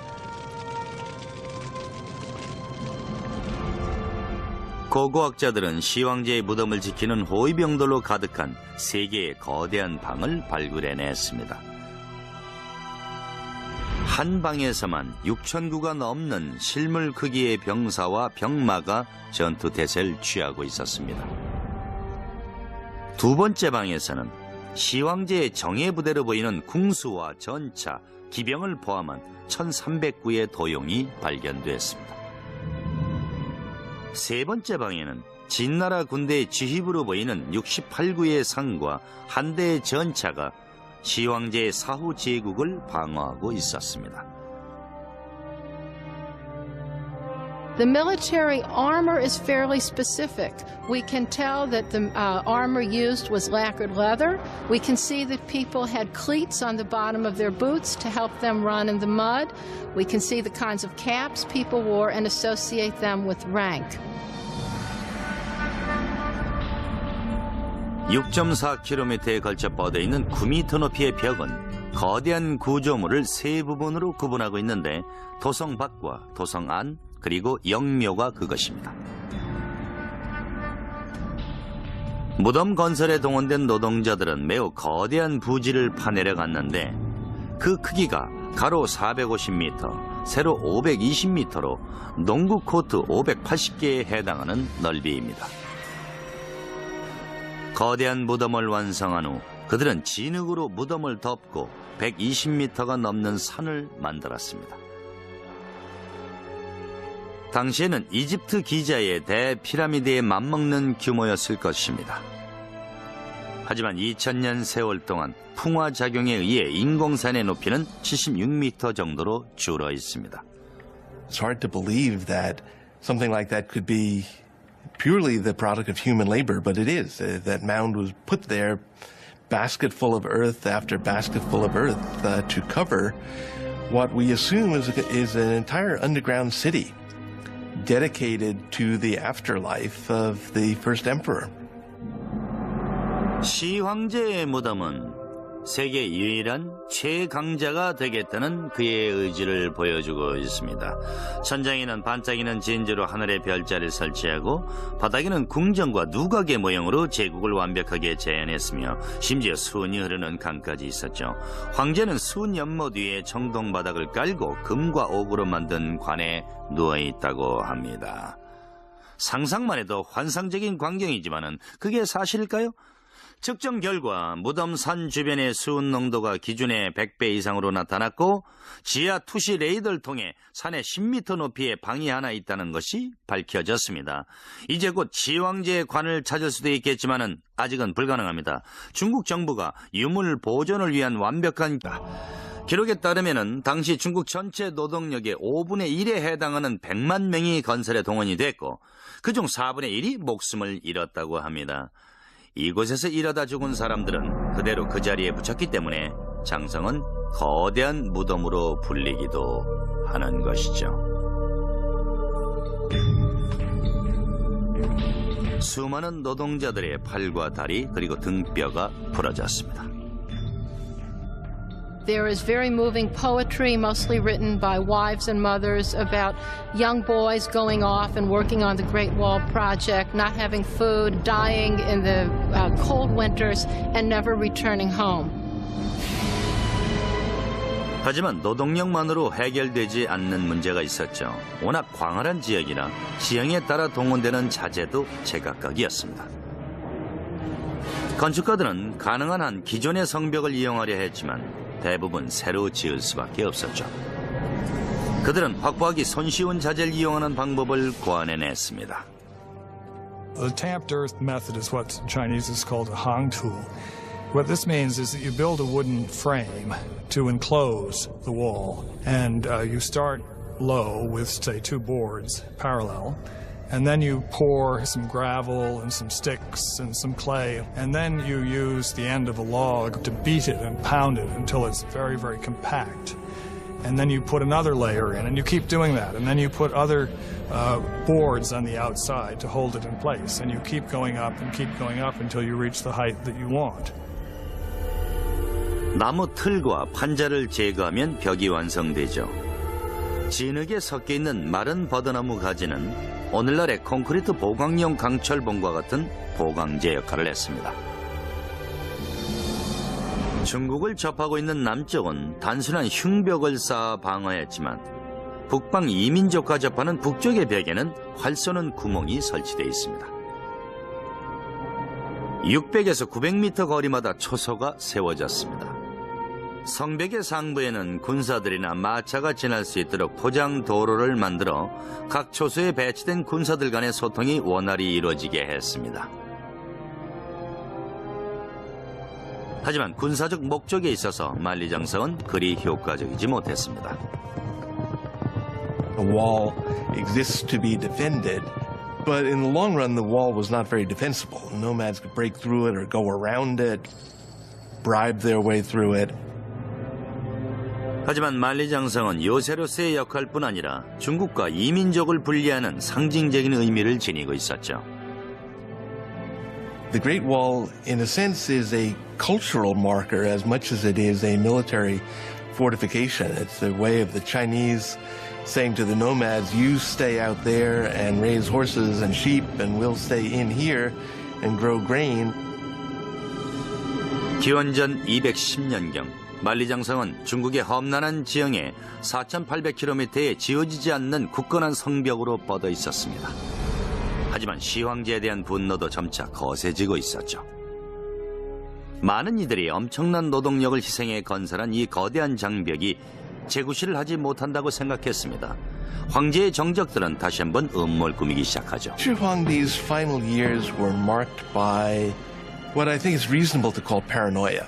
고고학자들은 시황제의 무덤을 지키는 호위병들로 가득한 세 개의 거대한 방을 발굴해냈습니다. 한 방에서만 6,000구가 넘는 실물 크기의 병사와 병마가 전투 태세를 취하고 있었습니다. 두 번째 방에서는 시황제의 정예부대로 보이는 궁수와 전차, 기병을 포함한 1,300구의 도용이 발견됐습니다. 세 번째 방에는 진나라 군대의 지휘부로 보이는 68구의 상과 한 대의 전차가 시황제의 사후 제국을 방어하고 있었습니다. The military armor is fairly specific. We can tell that the armor used was lacquered leather. We can see that people had cleats on the bottom of their boots to help them run in the mud. We can see the kinds of caps people wore and associate them with rank. 6.4km에 걸쳐 뻗어 있는 9m 높이의 벽은 거대한 구조물을 세 부분으로 구분하고 있는데 도성 밖과 도성 안, 그리고 영묘가 그것입니다. 무덤 건설에 동원된 노동자들은 매우 거대한 부지를 파내려 갔는데 그 크기가 가로 450m, 세로 520m로 농구 코트 580개에 해당하는 넓이입니다. 거대한 무덤을 완성한 후 그들은 진흙으로 무덤을 덮고 120m가 넘는 산을 만들었습니다. 당시에는 이집트 기자의 대피라미드에 맞먹는 규모였을 것입니다. 하지만 2000년 세월 동안 풍화작용에 의해 인공산의 높이는 76m 정도로 줄어 있습니다. It's hard to believe that something like that could be purely the product of human labor, but it is. That mound was put there, basket full of earth after basket full of earth, to cover what we assume is an entire underground city dedicated to the afterlife of the first emperor. 시황제의 무덤은 세계 유일한 최강자가 되겠다는 그의 의지를 보여주고 있습니다. 천장에는 반짝이는 진주로 하늘의 별자를 설치하고 바닥에는 궁전과 누각의 모형으로 제국을 완벽하게 재현했으며 심지어 수은이 흐르는 강까지 있었죠. 황제는 수은 연못 위에 청동 바닥을 깔고 금과 옥으로 만든 관에 누워있다고 합니다. 상상만 해도 환상적인 광경이지만은 그게 사실일까요? 측정 결과 무덤 산 주변의 수은 농도가 기준의 100배 이상으로 나타났고 지하 투시 레이더를 통해 산의 10m 높이의 방이 하나 있다는 것이 밝혀졌습니다. 이제 곧 시황제의 관을 찾을 수도 있겠지만은 아직은 불가능합니다. 중국 정부가 유물 보존을 위한 완벽한 기록에 따르면은 당시 중국 전체 노동력의 5분의 1에 해당하는 100만 명이 건설에 동원이 됐고 그중 4분의 1이 목숨을 잃었다고 합니다. 이곳에서 일하다 죽은 사람들은 그대로 그 자리에 붙였기 때문에 장성은 거대한 무덤으로 불리기도 하는 것이죠. 수많은 노동자들의 팔과 다리 그리고 등뼈가 부러졌습니다. There is very moving poetry, mostly written by wives and mothers, about young boys going off and working on the Great Wall Project, not having food, dying in the cold winters, and never returning home. 하지만 노동력만으로 해결되지 않는 문제가 있었죠. 워낙 광활한 지역이라 지형에 따라 동원되는 자재도 제각각이었습니다. 건축가들은 가능한 한 기존의 성벽을 이용하려 했지만 대부분 새로 지을 수밖에 없었죠. 그들은 확보하기 손쉬운 자재를 이용하는 방법을 고안해냈습니다. The tamped earth method is what Chinese is called a hang tool. What this means is that you build a wooden frame to enclose the wall, and you start low with, say, 2 boards parallel. And then you pour some gravel and some sticks and some clay, and then you use the end of a log to beat it and pound it until it's very, very compact. And then you put another layer in, and you keep doing that. And then you put other boards on the outside to hold it in place. And you keep going up until you reach the height that you want. 나무 틀과 판자를 제거하면 벽이 완성되죠. 진흙에 섞여 있는 마른 버드나무 가지는 오늘날의 콘크리트 보강용 강철봉과 같은 보강제 역할을 했습니다. 중국을 접하고 있는 남쪽은 단순한 흉벽을 쌓아 방어했지만 북방 이민족과 접하는 북쪽의 벽에는 활 쏘는 구멍이 설치되어 있습니다. 600에서 900m 거리마다 초소가 세워졌습니다. 성벽의 상부에는 군사들이나 마차가 지날 수 있도록 포장 도로를 만들어 각 초소에 배치된 군사들 간의 소통이 원활히 이루어지게 했습니다. 하지만 군사적 목적에 있어서 만리장성은 그리 효과적이지 못했습니다. The wall exists to be defended, but in the long run, the wall was not very defensible. Nomads could break through it or go around it, bribe their way through it. 하지만 만리장성은 요새로서의 역할뿐 아니라 중국과 이민족을 분리하는 상징적인 의미를 지니고 있었죠. The Great Wall, in a sense, is a cultural marker as much as it is a military fortification. It's the way of the Chinese saying to the nomads, you stay out there and raise horses and sheep, and we'll stay in here and grow grain. 기원전 210년경 만리장성은 중국의 험난한 지형에 4,800km에 지어지지 않는 굳건한 성벽으로 뻗어 있었습니다. 하지만 시황제에 대한 분노도 점차 거세지고 있었죠. 많은 이들이 엄청난 노동력을 희생해 건설한 이 거대한 장벽이 재구시를 하지 못한다고 생각했습니다. 황제의 정적들은 다시 한번 음모를 꾸미기 시작하죠. Shi Huangdi's final years were marked by what I think is reasonable to call paranoia.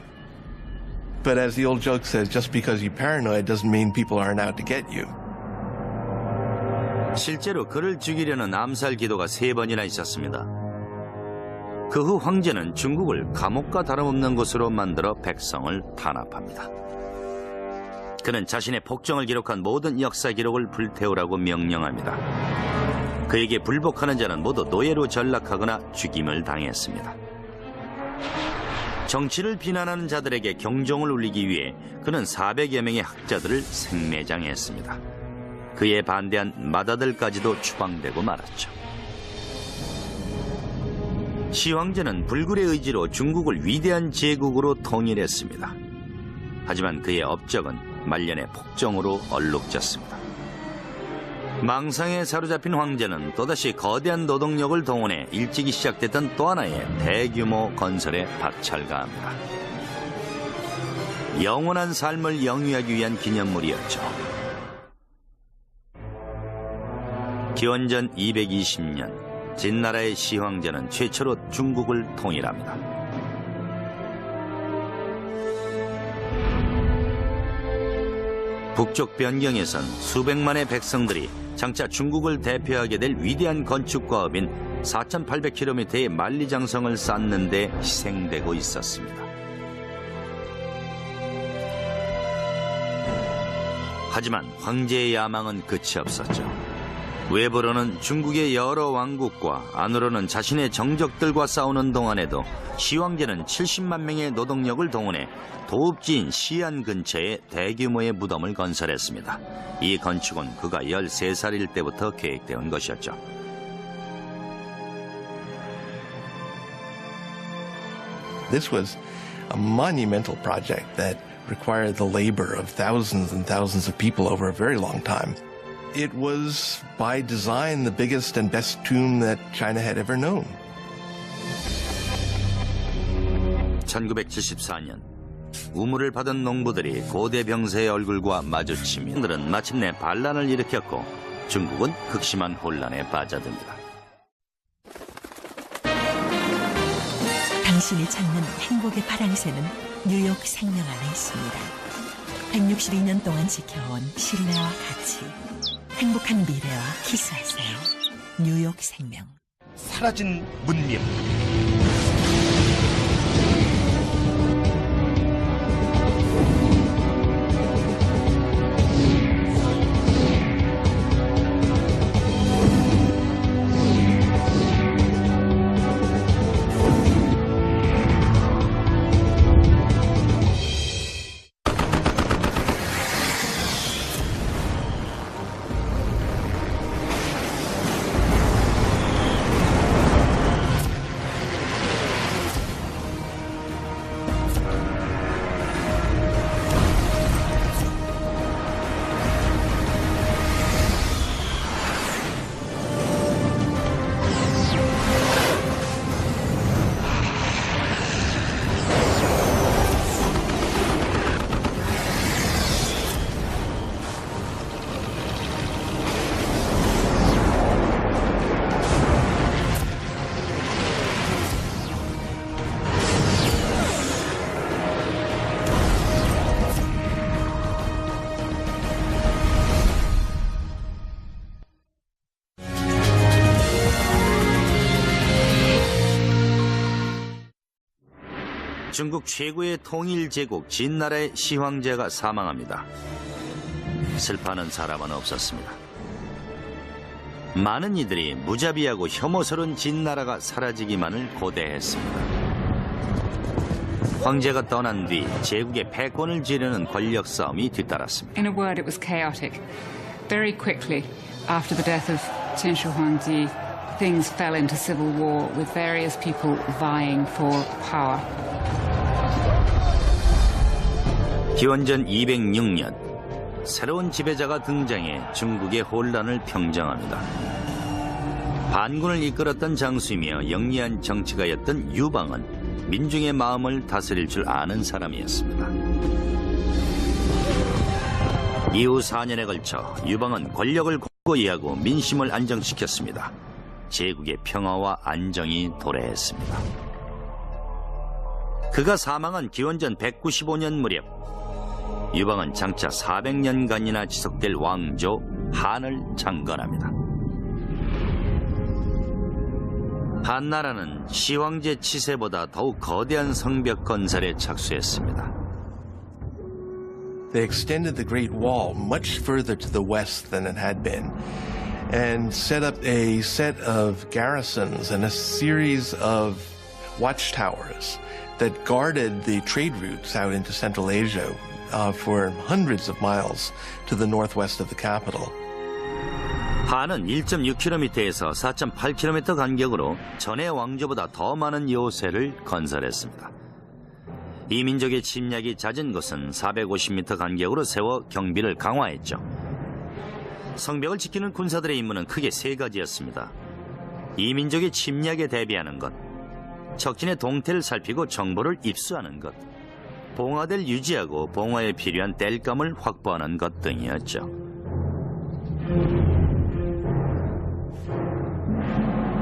But as the old joke says, just because you're paranoid doesn't mean people aren't out to get you. 실제로 그를 죽이려는 암살 기도가 3번이나 있었습니다. 그 후 황제는 중국을 감옥과 다름없는 곳으로 만들어 백성을 탄압합니다. 그는 자신의 폭정을 기록한 모든 역사 기록을 불태우라고 명령합니다. 그에게 불복하는 자는 모두 노예로 전락하거나 죽임을 당했습니다. 정치를 비난하는 자들에게 경종을 울리기 위해 그는 400여 명의 학자들을 생매장했습니다. 그에 반대한 마다들까지도 추방되고 말았죠. 시황제는 불굴의 의지로 중국을 위대한 제국으로 통일했습니다. 하지만 그의 업적은 말년의 폭정으로 얼룩졌습니다. 망상에 사로잡힌 황제는 또다시 거대한 노동력을 동원해 일찍이 시작됐던 또 하나의 대규모 건설에 박철가합니다. 영원한 삶을 영위하기 위한 기념물이었죠. 기원전 220년 진나라의 시황제는 최초로 중국을 통일합니다. 북쪽 변경에선 수백만의 백성들이 장차 중국을 대표하게 될 위대한 건축과업인 4,800km의 만리장성을 쌓는 데 희생되고 있었습니다. 하지만 황제의 야망은 끝이 없었죠. 외부로는 중국의 여러 왕국과 안으로는 자신의 정적들과 싸우는 동안에도 시황제는 70만 명의 노동력을 동원해 도읍지인 시안 근처에 대규모의 무덤을 건설했습니다. 이 건축은 그가 13살일 때부터 계획되어 온 것이었죠. This was a monumental project that required the labor of thousands and thousands of people over a very long time. It was, by design, the biggest and best tomb that China had ever known. 1974년 우물을 받은 농부들이 고대 병사의 얼굴과 마주치며 그들은 마침내 반란을 일으켰고 중국은 극심한 혼란에 빠져듭니다. 당신이 찾는 행복의 파랑새는 뉴욕 생명 안에 있습니다. 162년 동안 지켜온 신뢰와 가치, 행복한 미래와 키스하세요. 뉴욕 생명. 사라진 문명. 중국 최고의 통일 제국 진나라의 시황제가 사망합니다. 슬퍼하는 사람은 없었습니다. 많은 이들이 무자비하고 혐오스러운 진나라가 사라지기만을 고대했습니다. 황제가 떠난 뒤 제국의 패권을 지르는 권력 싸움이 뒤따랐습니다. In a word, it was chaotic. Very quickly, after the death of Chen Shuangdi, things fell into civil war with various people vying for power. 기원전 206년 새로운 지배자가 등장해 중국의 혼란을 평정합니다. 반군을 이끌었던 장수이며 영리한 정치가였던 유방은 민중의 마음을 다스릴 줄 아는 사람이었습니다. 이후 4년에 걸쳐 유방은 권력을 공고히 하고 민심을 안정시켰습니다. 제국의 평화와 안정이 도래했습니다. 그가 사망한 기원전 195년 무렵 유방은 장차 400년간이나 지속될 왕조 한을 창건합니다. 한나라는 시황제 치세보다 더욱 거대한 성벽 건설에 착수했습니다. They extended the Great Wall much further to the west than it had been and set up a set of garrisons and a series of watchtowers that guarded the trade routes out into Central Asia for hundreds of miles to the northwest of the capital. 한은 1.6km에서 4.8km 간격으로 전의 왕조보다 더 많은 요새를 건설했습니다. 이 민족의 침략이 잦은 곳은 450m 간격으로 세워 경비를 강화했죠. 성벽을 지키는 군사들의 임무는 크게 세 가지였습니다. 이 민족의 침략에 대비하는 것, 적진의 동태를 살피고 정보를 입수하는 것, 봉화대를 유지하고 봉화에 필요한 땔감을 확보하는 것 등이었죠.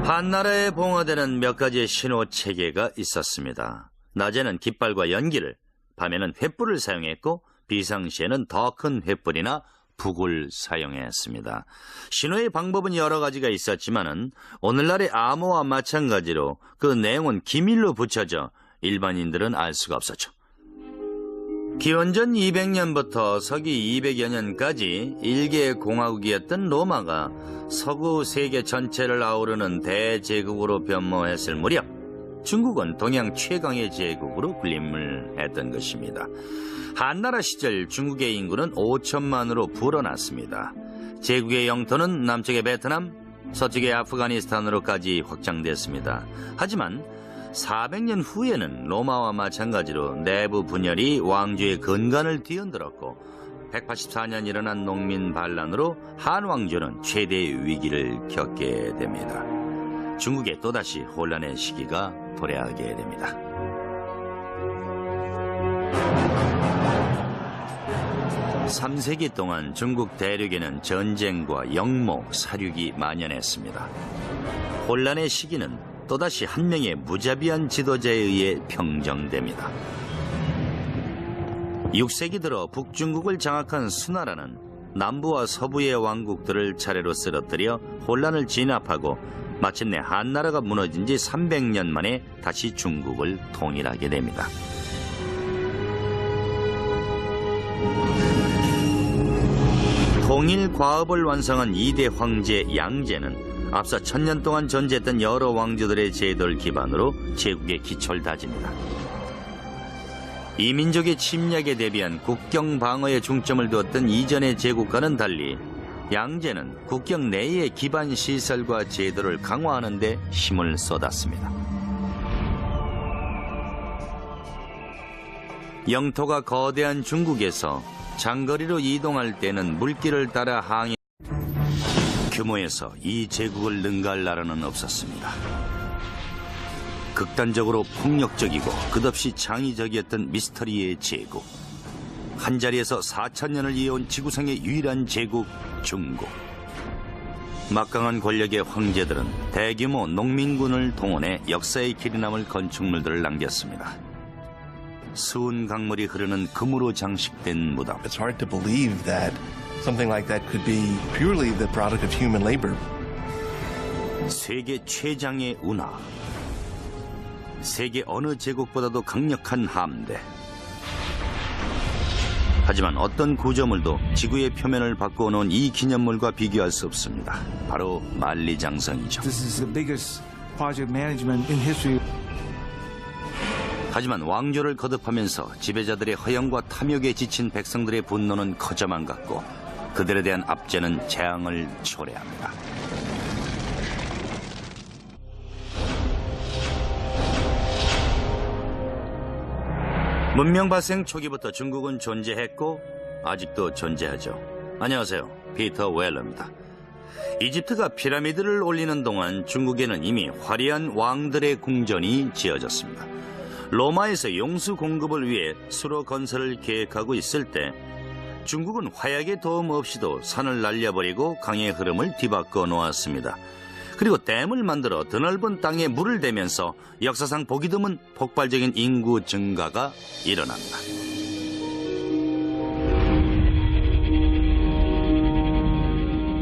한나라의 봉화대는 몇 가지의 신호 체계가 있었습니다. 낮에는 깃발과 연기를, 밤에는 횃불을 사용했고 비상시에는 더 큰 횃불이나 북을 사용했습니다. 신호의 방법은 여러 가지가 있었지만은 오늘날의 암호와 마찬가지로 그 내용은 기밀로 붙여져 일반인들은 알 수가 없었죠. 기원전 200년부터 서기 200여 년까지 일개의 공화국이었던 로마가 서구 세계 전체를 아우르는 대제국으로 변모했을 무렵 중국은 동양 최강의 제국으로 군림을 했던 것입니다. 한나라 시절 중국의 인구는 5천만으로 불어났습니다. 제국의 영토는 남쪽의 베트남, 서쪽의 아프가니스탄으로까지 확장됐습니다. 하지만 400년 후에는 로마와 마찬가지로 내부 분열이 왕조의 근간을 뒤흔들었고 184년 일어난 농민 반란으로 한 왕조는 최대의 위기를 겪게 됩니다. 중국에 또다시 혼란의 시기가 도래하게 됩니다. (3세기) 동안 중국 대륙에는 전쟁과 영모, 사륙이 만연했습니다. 혼란의 시기는 또다시 한 명의 무자비한 지도자에 의해 평정됩니다. 6세기 들어 북중국을 장악한 수나라는 남부와 서부의 왕국들을 차례로 쓰러뜨려 혼란을 진압하고 마침내 한나라가 무너진 지 300년 만에 다시 중국을 통일하게 됩니다. 통일 과업을 완성한 2대 황제 양제는 앞서 1000년 동안 존재했던 여러 왕조들의 제도를 기반으로 제국의 기초를 다집니다. 이 민족의 침략에 대비한 국경 방어에 중점을 두었던 이전의 제국과는 달리 양제는 국경 내의 기반 시설과 제도를 강화하는 데 힘을 쏟았습니다. 영토가 거대한 중국에서 장거리로 이동할 때는 물길을 따라 항해 규모에서 이 제국을 능가할 나라는 없었습니다. 극단적으로 폭력적이고 끝없이 창의적이었던 미스터리의 제국. 한자리에서 4000년을 이어온 지구상의 유일한 제국 중국. 막강한 권력의 황제들은 대규모 농민군을 동원해 역사의 길이 남을 건축물들을 남겼습니다. 수은 강물이 흐르는 금으로 장식된 무덤. It's hard to believe that something like that could be purely the product of human labor. 세계 최장의 운하. 세계 어느 제국보다도 강력한 함대. 하지만 어떤 구조물도 지구의 표면을 바꿔놓은 이 기념물과 비교할 수 없습니다. 바로 만리장성이죠. This is the biggest project management in history. 하지만 왕조를 거듭하면서 지배자들의 허영과 탐욕에 지친 백성들의 분노는 커져만 갔고 그들에 대한 압제는 재앙을 초래합니다. 문명 발생 초기부터 중국은 존재했고 아직도 존재하죠. 안녕하세요. 피터 웰러입니다. 이집트가 피라미드를 올리는 동안 중국에는 이미 화려한 왕들의 궁전이 지어졌습니다. 로마에서 용수 공급을 위해 수로 건설을 계획하고 있을 때 중국은 화약의 도움 없이도 산을 날려버리고 강의 흐름을 뒤바꿔 놓았습니다. 그리고 댐을 만들어 드넓은 땅에 물을 대면서 역사상 보기 드문 폭발적인 인구 증가가 일어납니다.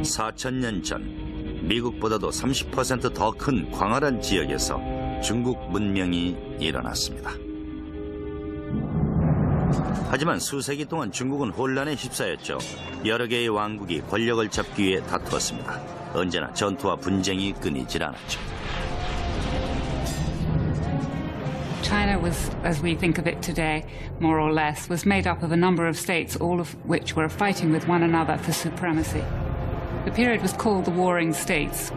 (4000년) 전 미국보다도 30% 더 큰 광활한 지역에서 중국 문명이 일어났습니다. 하지만 수세기 동안 중국은 혼란에 휩싸였죠. 여러 개의 왕국이 권력을 잡기 위해 다투었습니다. 언제나 전투와 분쟁이 끊이질 않았죠. China was, as we think of it today, more or less, was made up of a number of states, all of which were fighting with one another for supremacy. The period was called the Warring States.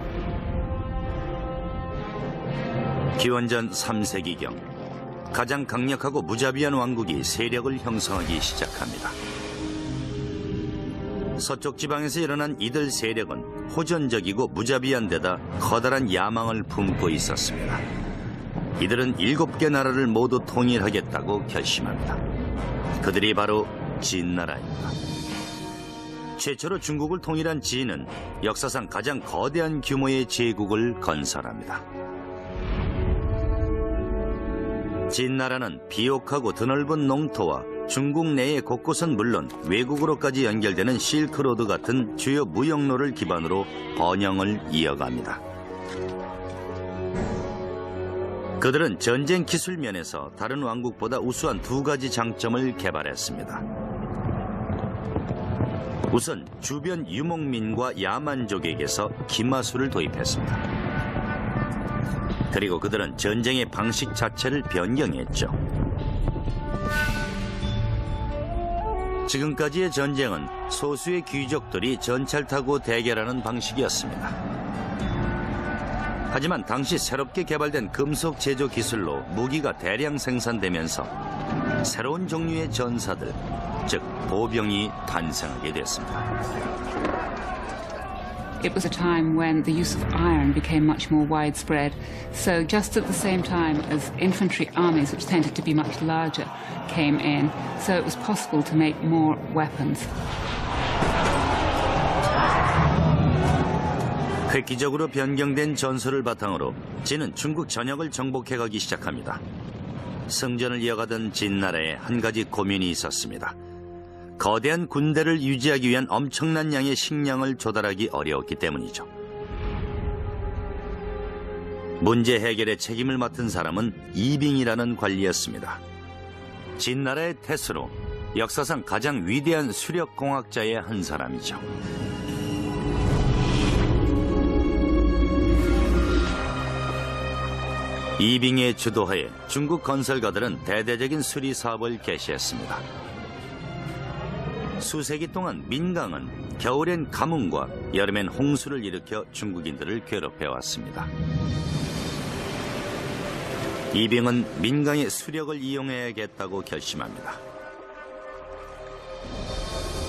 기원전 3세기경 가장 강력하고 무자비한 왕국이 세력을 형성하기 시작합니다. 서쪽 지방에서 일어난 이들 세력은 호전적이고 무자비한 데다 커다란 야망을 품고 있었습니다. 이들은 7개 나라를 모두 통일하겠다고 결심합니다. 그들이 바로 진나라입니다. 최초로 중국을 통일한 진은 역사상 가장 거대한 규모의 제국을 건설합니다. 진나라는 비옥하고 드넓은 농토와 중국 내의 곳곳은 물론 외국으로까지 연결되는 실크로드 같은 주요 무역로를 기반으로 번영을 이어갑니다. 그들은 전쟁 기술 면에서 다른 왕국보다 우수한 2가지 장점을 개발했습니다. 우선 주변 유목민과 야만족에게서 기마술을 도입했습니다. 그리고 그들은 전쟁의 방식 자체를 변경했죠. 지금까지의 전쟁은 소수의 귀족들이 전차를 타고 대결하는 방식이었습니다. 하지만 당시 새롭게 개발된 금속 제조 기술로 무기가 대량 생산되면서 새로운 종류의 전사들, 즉 보병이 탄생하게 됐습니다. It was a time when the use of iron became much more widespread. So just at the same time as infantry armies, which tended to be much larger, came in, so it was possible to make more weapons. 획기적으로 변경된 전술을 바탕으로 진은 중국 전역을 정복해가기 시작합니다. 승전을 이어가던 진나라에 한 가지 고민이 있었습니다. 거대한 군대를 유지하기 위한 엄청난 양의 식량을 조달하기 어려웠기 때문이죠. 문제 해결의 책임을 맡은 사람은 이빙이라는 관리였습니다. 진나라의 태수로 역사상 가장 위대한 수력공학자의 한 사람이죠. 이빙의 주도하에 중국 건설가들은 대대적인 수리 사업을 개시했습니다. 수세기 동안 민강은 겨울엔 가뭄과 여름엔 홍수를 일으켜 중국인들을 괴롭혀왔습니다. 이빙은 민강의 수력을 이용해야겠다고 결심합니다.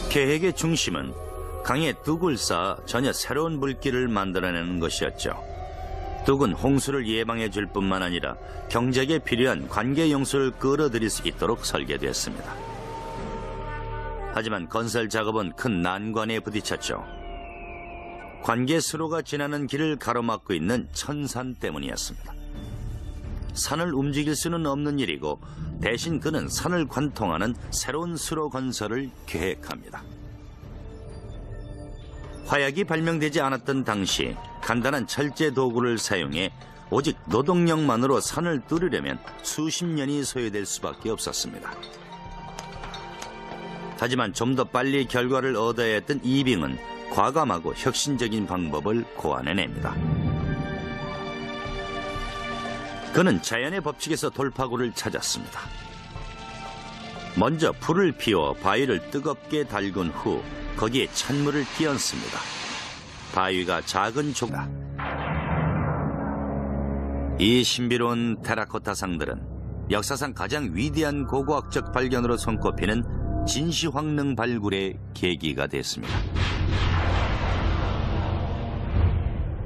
계획의 중심은 강에 뚝을 쌓아 전혀 새로운 물길을 만들어내는 것이었죠. 뚝은 홍수를 예방해 줄 뿐만 아니라 경작에 필요한 관계 용수를 끌어들일 수 있도록 설계됐습니다. 하지만 건설 작업은 큰 난관에 부딪혔죠. 관계 수로가 지나는 길을 가로막고 있는 천산 때문이었습니다. 산을 움직일 수는 없는 일이고 대신 그는 산을 관통하는 새로운 수로 건설을 계획합니다. 화약이 발명되지 않았던 당시 간단한 철제 도구를 사용해 오직 노동력만으로 산을 뚫으려면 수십 년이 소요될 수밖에 없었습니다. 하지만 좀 더 빨리 결과를 얻어야 했던 이빙은 과감하고 혁신적인 방법을 고안해냅니다. 그는 자연의 법칙에서 돌파구를 찾았습니다. 먼저 불을 피워 바위를 뜨겁게 달군 후 거기에 찬물을 끼얹습니다. 바위가 작은 조각. 이 신비로운 테라코타 상들은 역사상 가장 위대한 고고학적 발견으로 손꼽히는 진시황릉 발굴의 계기가 됐습니다.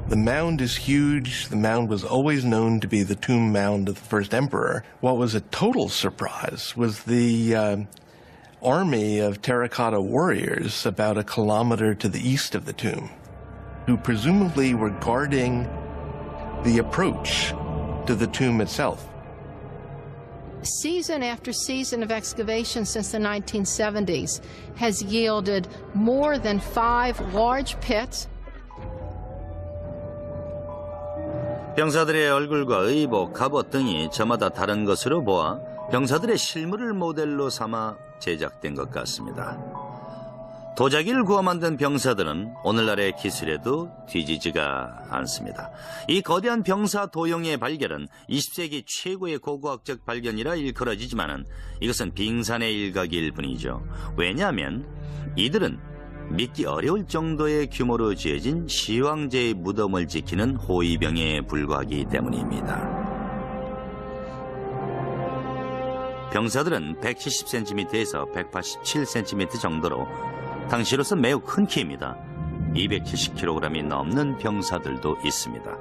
The mound is huge. The mound was always known to be the tomb mound of the first emperor. What was a total surprise was the army of terracotta warriors about a kilometer to the east of the tomb, who presumably were guarding the approach to the tomb itself. Season after season of excavation since the 1970s has yielded more than 5 large pits. 병사들의 얼굴과 의복, 갑옷 등이 저마다 다른 것으로 보아 병사들의 실물을 모델로 삼아 제작된 것 같습니다. 도자기를 구워 만든 병사들은 오늘날의 기술에도 뒤지지가 않습니다. 이 거대한 병사 도형의 발견은 20세기 최고의 고고학적 발견이라 일컬어지지만 이것은 빙산의 일각일 뿐이죠. 왜냐하면 이들은 믿기 어려울 정도의 규모로 지어진 시황제의 무덤을 지키는 호위병에 불과하기 때문입니다. 병사들은 170cm에서 187cm 정도로 당시로서 매우 큰 키입니다. 270kg이 넘는 병사들도 있습니다.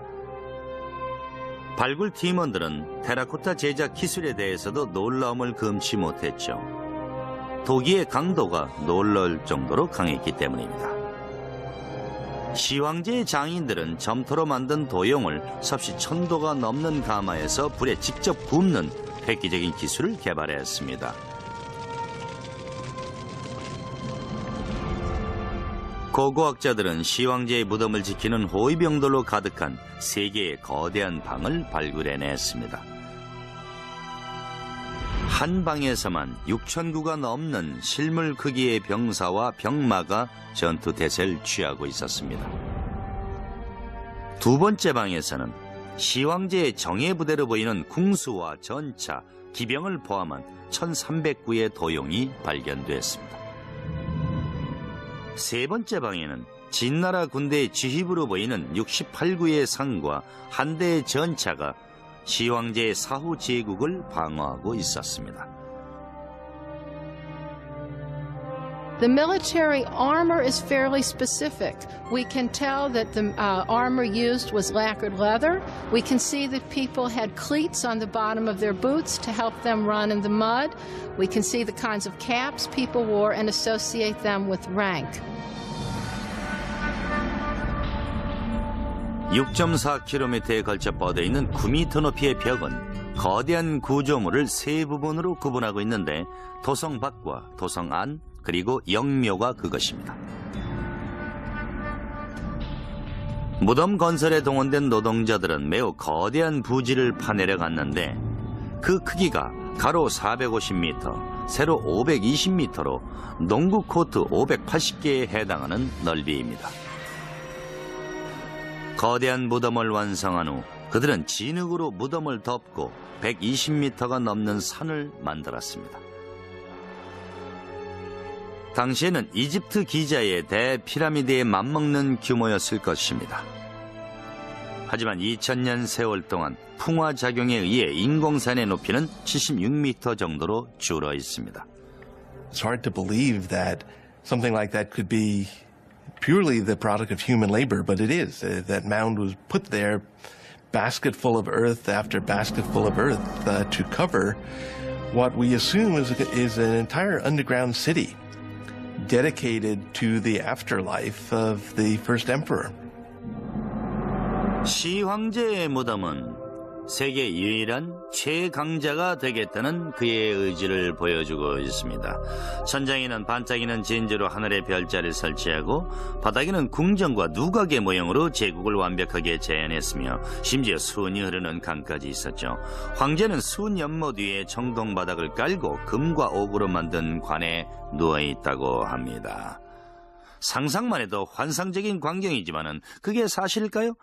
발굴 팀원들은 테라코타 제작 기술에 대해서도 놀라움을 금치 못했죠. 도기의 강도가 놀라울 정도로 강했기 때문입니다. 시황제의 장인들은 점토로 만든 도용을 섭씨 1000도가 넘는 가마에서 불에 직접 굽는 획기적인 기술을 개발했습니다. 고고학자들은 시황제의 무덤을 지키는 호위병들로 가득한 3개의 거대한 방을 발굴해냈습니다. 한 방에서만 6,000구가 넘는 실물 크기의 병사와 병마가 전투 태세를 취하고 있었습니다. 두 번째 방에서는 시황제의 정예부대로 보이는 궁수와 전차, 기병을 포함한 1,300구의 도용이 발견됐습니다. 세 번째 방에는 진나라 군대의 지휘부로 보이는 68구의 상과 한 대의 전차가 시황제의 사후 제국을 방어하고 있었습니다. The military armor is fairly specific. We can tell that the armor used was lacquered leather. We can see that people had cleats on the bottom of their boots to help them run in the mud. We can see the kinds of caps people wore and associate them with rank. 6.4km에 걸쳐 뻗어 있는 9m 높이의 벽은 거대한 구조물을 세 부분으로 구분하고 있는데 도성 밖과 도성 안 그리고 영묘가 그것입니다. 무덤 건설에 동원된 노동자들은 매우 거대한 부지를 파내려 갔는데 그 크기가 가로 450m, 세로 520m로 농구 코트 580개에 해당하는 넓이입니다. 거대한 무덤을 완성한 후 그들은 진흙으로 무덤을 덮고 120m가 넘는 산을 만들었습니다. 당시에는 이집트 기자의 대피라미드에 맞먹는 규모였을 것입니다. 하지만 2000년 세월 동안 풍화작용에 의해 인공산의 높이는 76m 정도로 줄어 있습니다. It's hard to believe that something like that could be purely the product of human labor, but it is. That mound was put there, basket full of earth after basket full of earth, to cover what we assume is an entire underground city dedicated to the afterlife of the first emperor. 시황제의 무덤은 세계 유일한 최강자가 되겠다는 그의 의지를 보여주고 있습니다. 천장에는 반짝이는 진주로 하늘의 별자를 설치하고 바닥에는 궁전과 누각의 모형으로 제국을 완벽하게 재현했으며 심지어 수은이 흐르는 강까지 있었죠. 황제는 수은 연못 위에 청동 바닥을 깔고 금과 옥으로 만든 관에 누워있다고 합니다. 상상만 해도 환상적인 광경이지만은 그게 사실일까요?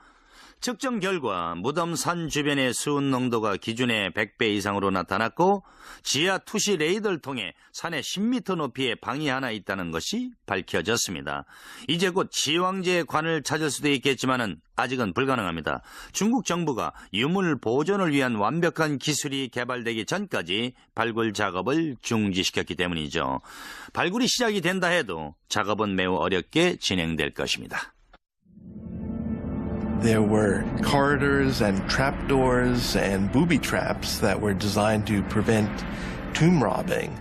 측정 결과 무덤 산 주변의 수은 농도가 기준의 100배 이상으로 나타났고 지하 투시 레이더를 통해 산의 10m 높이에 방이 하나 있다는 것이 밝혀졌습니다. 이제 곧 지왕제의 관을 찾을 수도 있겠지만은 아직은 불가능합니다. 중국 정부가 유물 보존을 위한 완벽한 기술이 개발되기 전까지 발굴 작업을 중지시켰기 때문이죠. 발굴이 시작이 된다 해도 작업은 매우 어렵게 진행될 것입니다. There were corridors and trapdoors and booby traps that were designed to prevent tomb robbing.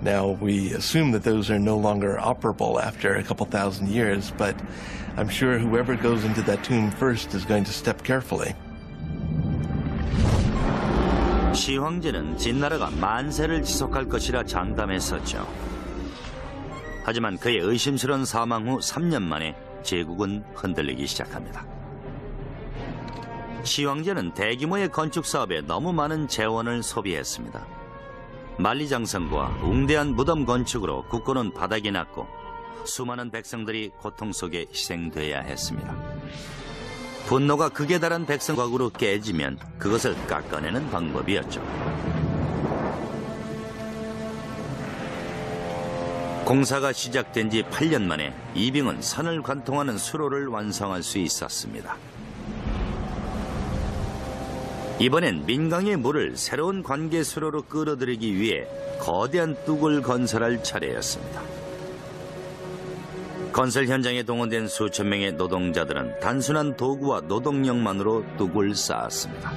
Now, we assume that those are no longer operable after a couple thousand years, but I'm sure whoever goes into that tomb first is going to step carefully. 시황제는 진나라가 만세를 지속할 것이라 장담했었죠. 하지만 그의 의심스러운 사망 후 3년 만에 제국은 흔들리기 시작합니다. 시황제는 대규모의 건축 사업에 너무 많은 재원을 소비했습니다. 만리장성과 웅대한 무덤 건축으로 국고는 바닥이 났고 수많은 백성들이 고통 속에 희생돼야 했습니다. 분노가 극에 달한 백성 과구로 깨지면 그것을 깎아내는 방법이었죠. 공사가 시작된 지 8년 만에 이빙은 선을 관통하는 수로를 완성할 수 있었습니다. 이번엔 민강의 물을 새로운 관계 수로로 끌어들이기 위해 거대한 뚝을 건설할 차례였습니다. 건설 현장에 동원된 수천 명의 노동자들은 단순한 도구와 노동력만으로 뚝을 쌓았습니다.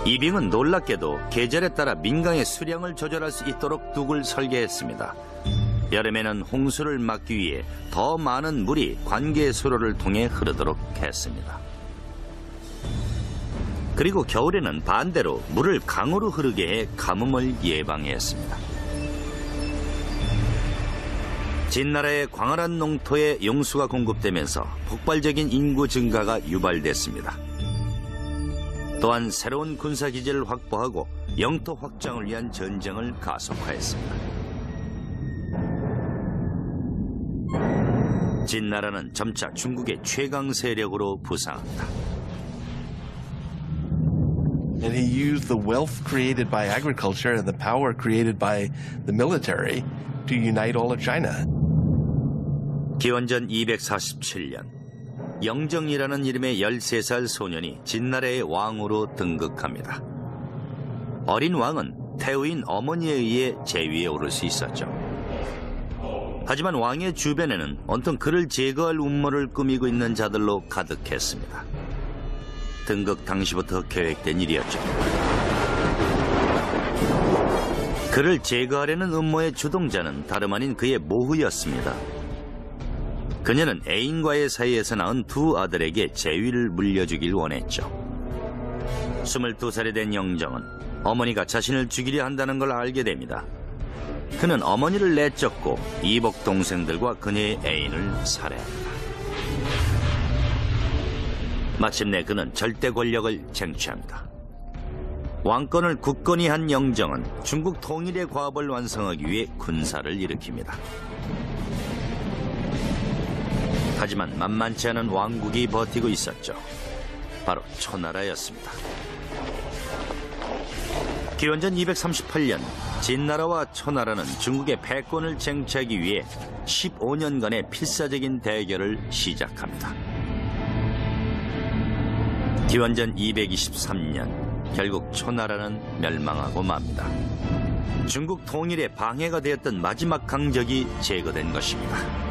이빙은 놀랍게도 계절에 따라 민강의 수량을 조절할 수 있도록 뚝을 설계했습니다. 여름에는 홍수를 막기 위해 더 많은 물이 관계 수로를 통해 흐르도록 했습니다. 그리고 겨울에는 반대로 물을 강으로 흐르게 해 가뭄을 예방했습니다. 진나라의 광활한 농토에 용수가 공급되면서 폭발적인 인구 증가가 유발됐습니다. 또한 새로운 군사기지를 확보하고 영토 확장을 위한 전쟁을 가속화했습니다. 진나라는 점차 중국의 최강 세력으로 부상합니다. And he used the wealth created by agriculture and the power created by the military to unite all of China. 기원전 247년 영정이라는 이름의 13살 소년이 진나라의 왕으로 등극합니다. 어린 왕은 태우인 어머니에 의해 제위에 오를 수 있었죠. 하지만 왕의 주변에는 온통 그를 제거할 음모를 꾸미고 있는 자들로 가득했습니다. 등극 당시부터 계획된 일이었죠. 그를 제거하려는 음모의 주동자는 다름 아닌 그의 모후였습니다. 그녀는 애인과의 사이에서 낳은 두 아들에게 재위를 물려주길 원했죠. 22살이 된 영정은 어머니가 자신을 죽이려 한다는 걸 알게 됩니다. 그는 어머니를 내쫓고 이복 동생들과 그녀의 애인을 살해합니다. 마침내 그는 절대 권력을 쟁취합니다. 왕권을 굳건히 한 영정은 중국 통일의 과업을 완성하기 위해 군사를 일으킵니다. 하지만 만만치 않은 왕국이 버티고 있었죠. 바로 초나라였습니다. 기원전 238년 진나라와 초나라는 중국의 패권을 쟁취하기 위해 15년간의 필사적인 대결을 시작합니다. 기원전 223년 결국 초나라는 멸망하고 맙니다. 중국 통일에 방해가 되었던 마지막 강적이 제거된 것입니다.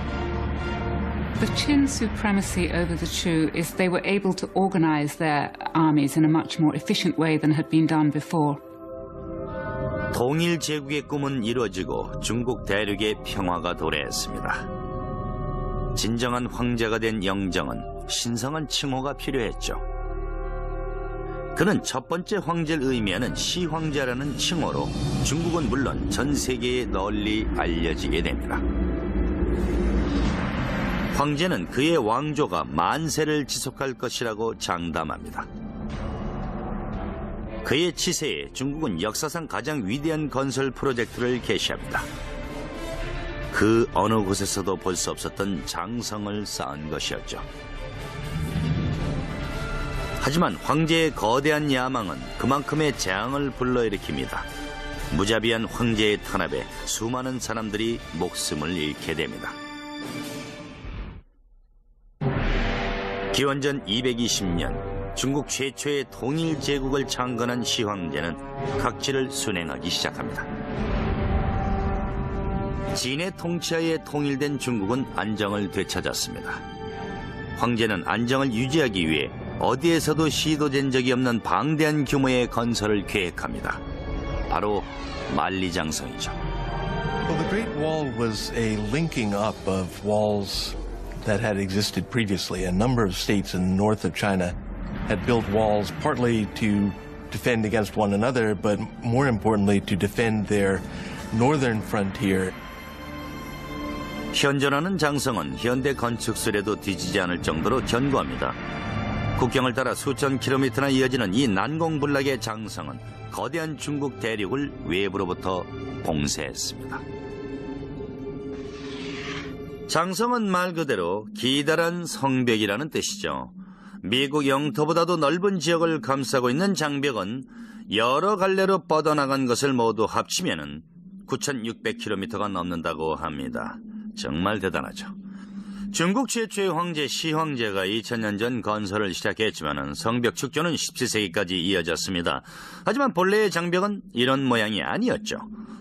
The Qin supremacy over the Chu is they were able to organize their armies in a much more efficient way than had been done before. 통일 제국의 꿈은 이루어지고 중국 대륙의 평화가 도래했습니다. 진정한 황제가 된 영정은 신성한 칭호가 필요했죠. 그는 첫 번째 황제를 의미하는 시황제라는 칭호로 중국은 물론 전 세계에 널리 알려지게 됩니다. 황제는 그의 왕조가 만세를 지속할 것이라고 장담합니다. 그의 치세에 중국은 역사상 가장 위대한 건설 프로젝트를 개시합니다. 그 어느 곳에서도 볼 수 없었던 장성을 쌓은 것이었죠. 하지만 황제의 거대한 야망은 그만큼의 재앙을 불러일으킵니다. 무자비한 황제의 탄압에 수많은 사람들이 목숨을 잃게 됩니다. 기원전 220년 중국 최초의 통일 제국을 창건한 시황제는 각지를 순행하기 시작합니다. 진의 통치하에 통일된 중국은 안정을 되찾았습니다. 황제는 안정을 유지하기 위해 어디에서도 시도된 적이 없는 방대한 규모의 건설을 계획합니다. 바로 만리장성이죠. Well, the Great Wall was a linking up of walls that had existed previously. A number of states in the north of China had built walls partly to defend against one another, but more importantly to defend their northern frontier. 현존하는 장성은 현대 건축술에도 뒤지지 않을 정도로 견고합니다. 국경을 따라 수천 킬로미터나 이어지는 이 난공불락의 장성은 거대한 중국 대륙을 외부로부터 봉쇄했습니다. 장성은 말 그대로 기다란 성벽이라는 뜻이죠. 미국 영토보다도 넓은 지역을 감싸고 있는 장벽은 여러 갈래로 뻗어나간 것을 모두 합치면 9,600km가 넘는다고 합니다. 정말 대단하죠. 중국 최초의 황제 시황제가 2000년 전 건설을 시작했지만 성벽 축조는 17세기까지 이어졌습니다. 하지만 본래의 장벽은 이런 모양이 아니었죠.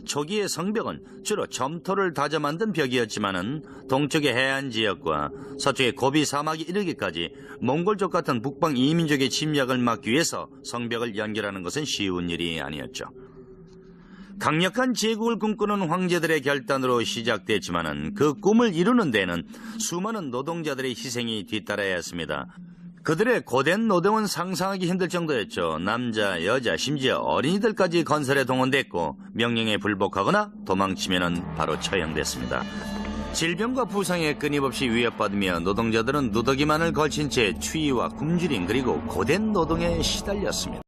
초기의 성벽은 주로 점토를 다져 만든 벽이었지만 동쪽의 해안 지역과 서쪽의 고비 사막이 이르기까지 몽골족 같은 북방 이민족의 침략을 막기 위해서 성벽을 연결하는 것은 쉬운 일이 아니었죠. 강력한 제국을 꿈꾸는 황제들의 결단으로 시작됐지만 그 꿈을 이루는 데에는 수많은 노동자들의 희생이 뒤따라야 했습니다. 그들의 고된 노동은 상상하기 힘들 정도였죠. 남자, 여자, 심지어 어린이들까지 건설에 동원됐고 명령에 불복하거나 도망치면 바로 처형됐습니다. 질병과 부상에 끊임없이 위협받으며 노동자들은 누더기만을 걸친 채 추위와 굶주림 그리고 고된 노동에 시달렸습니다.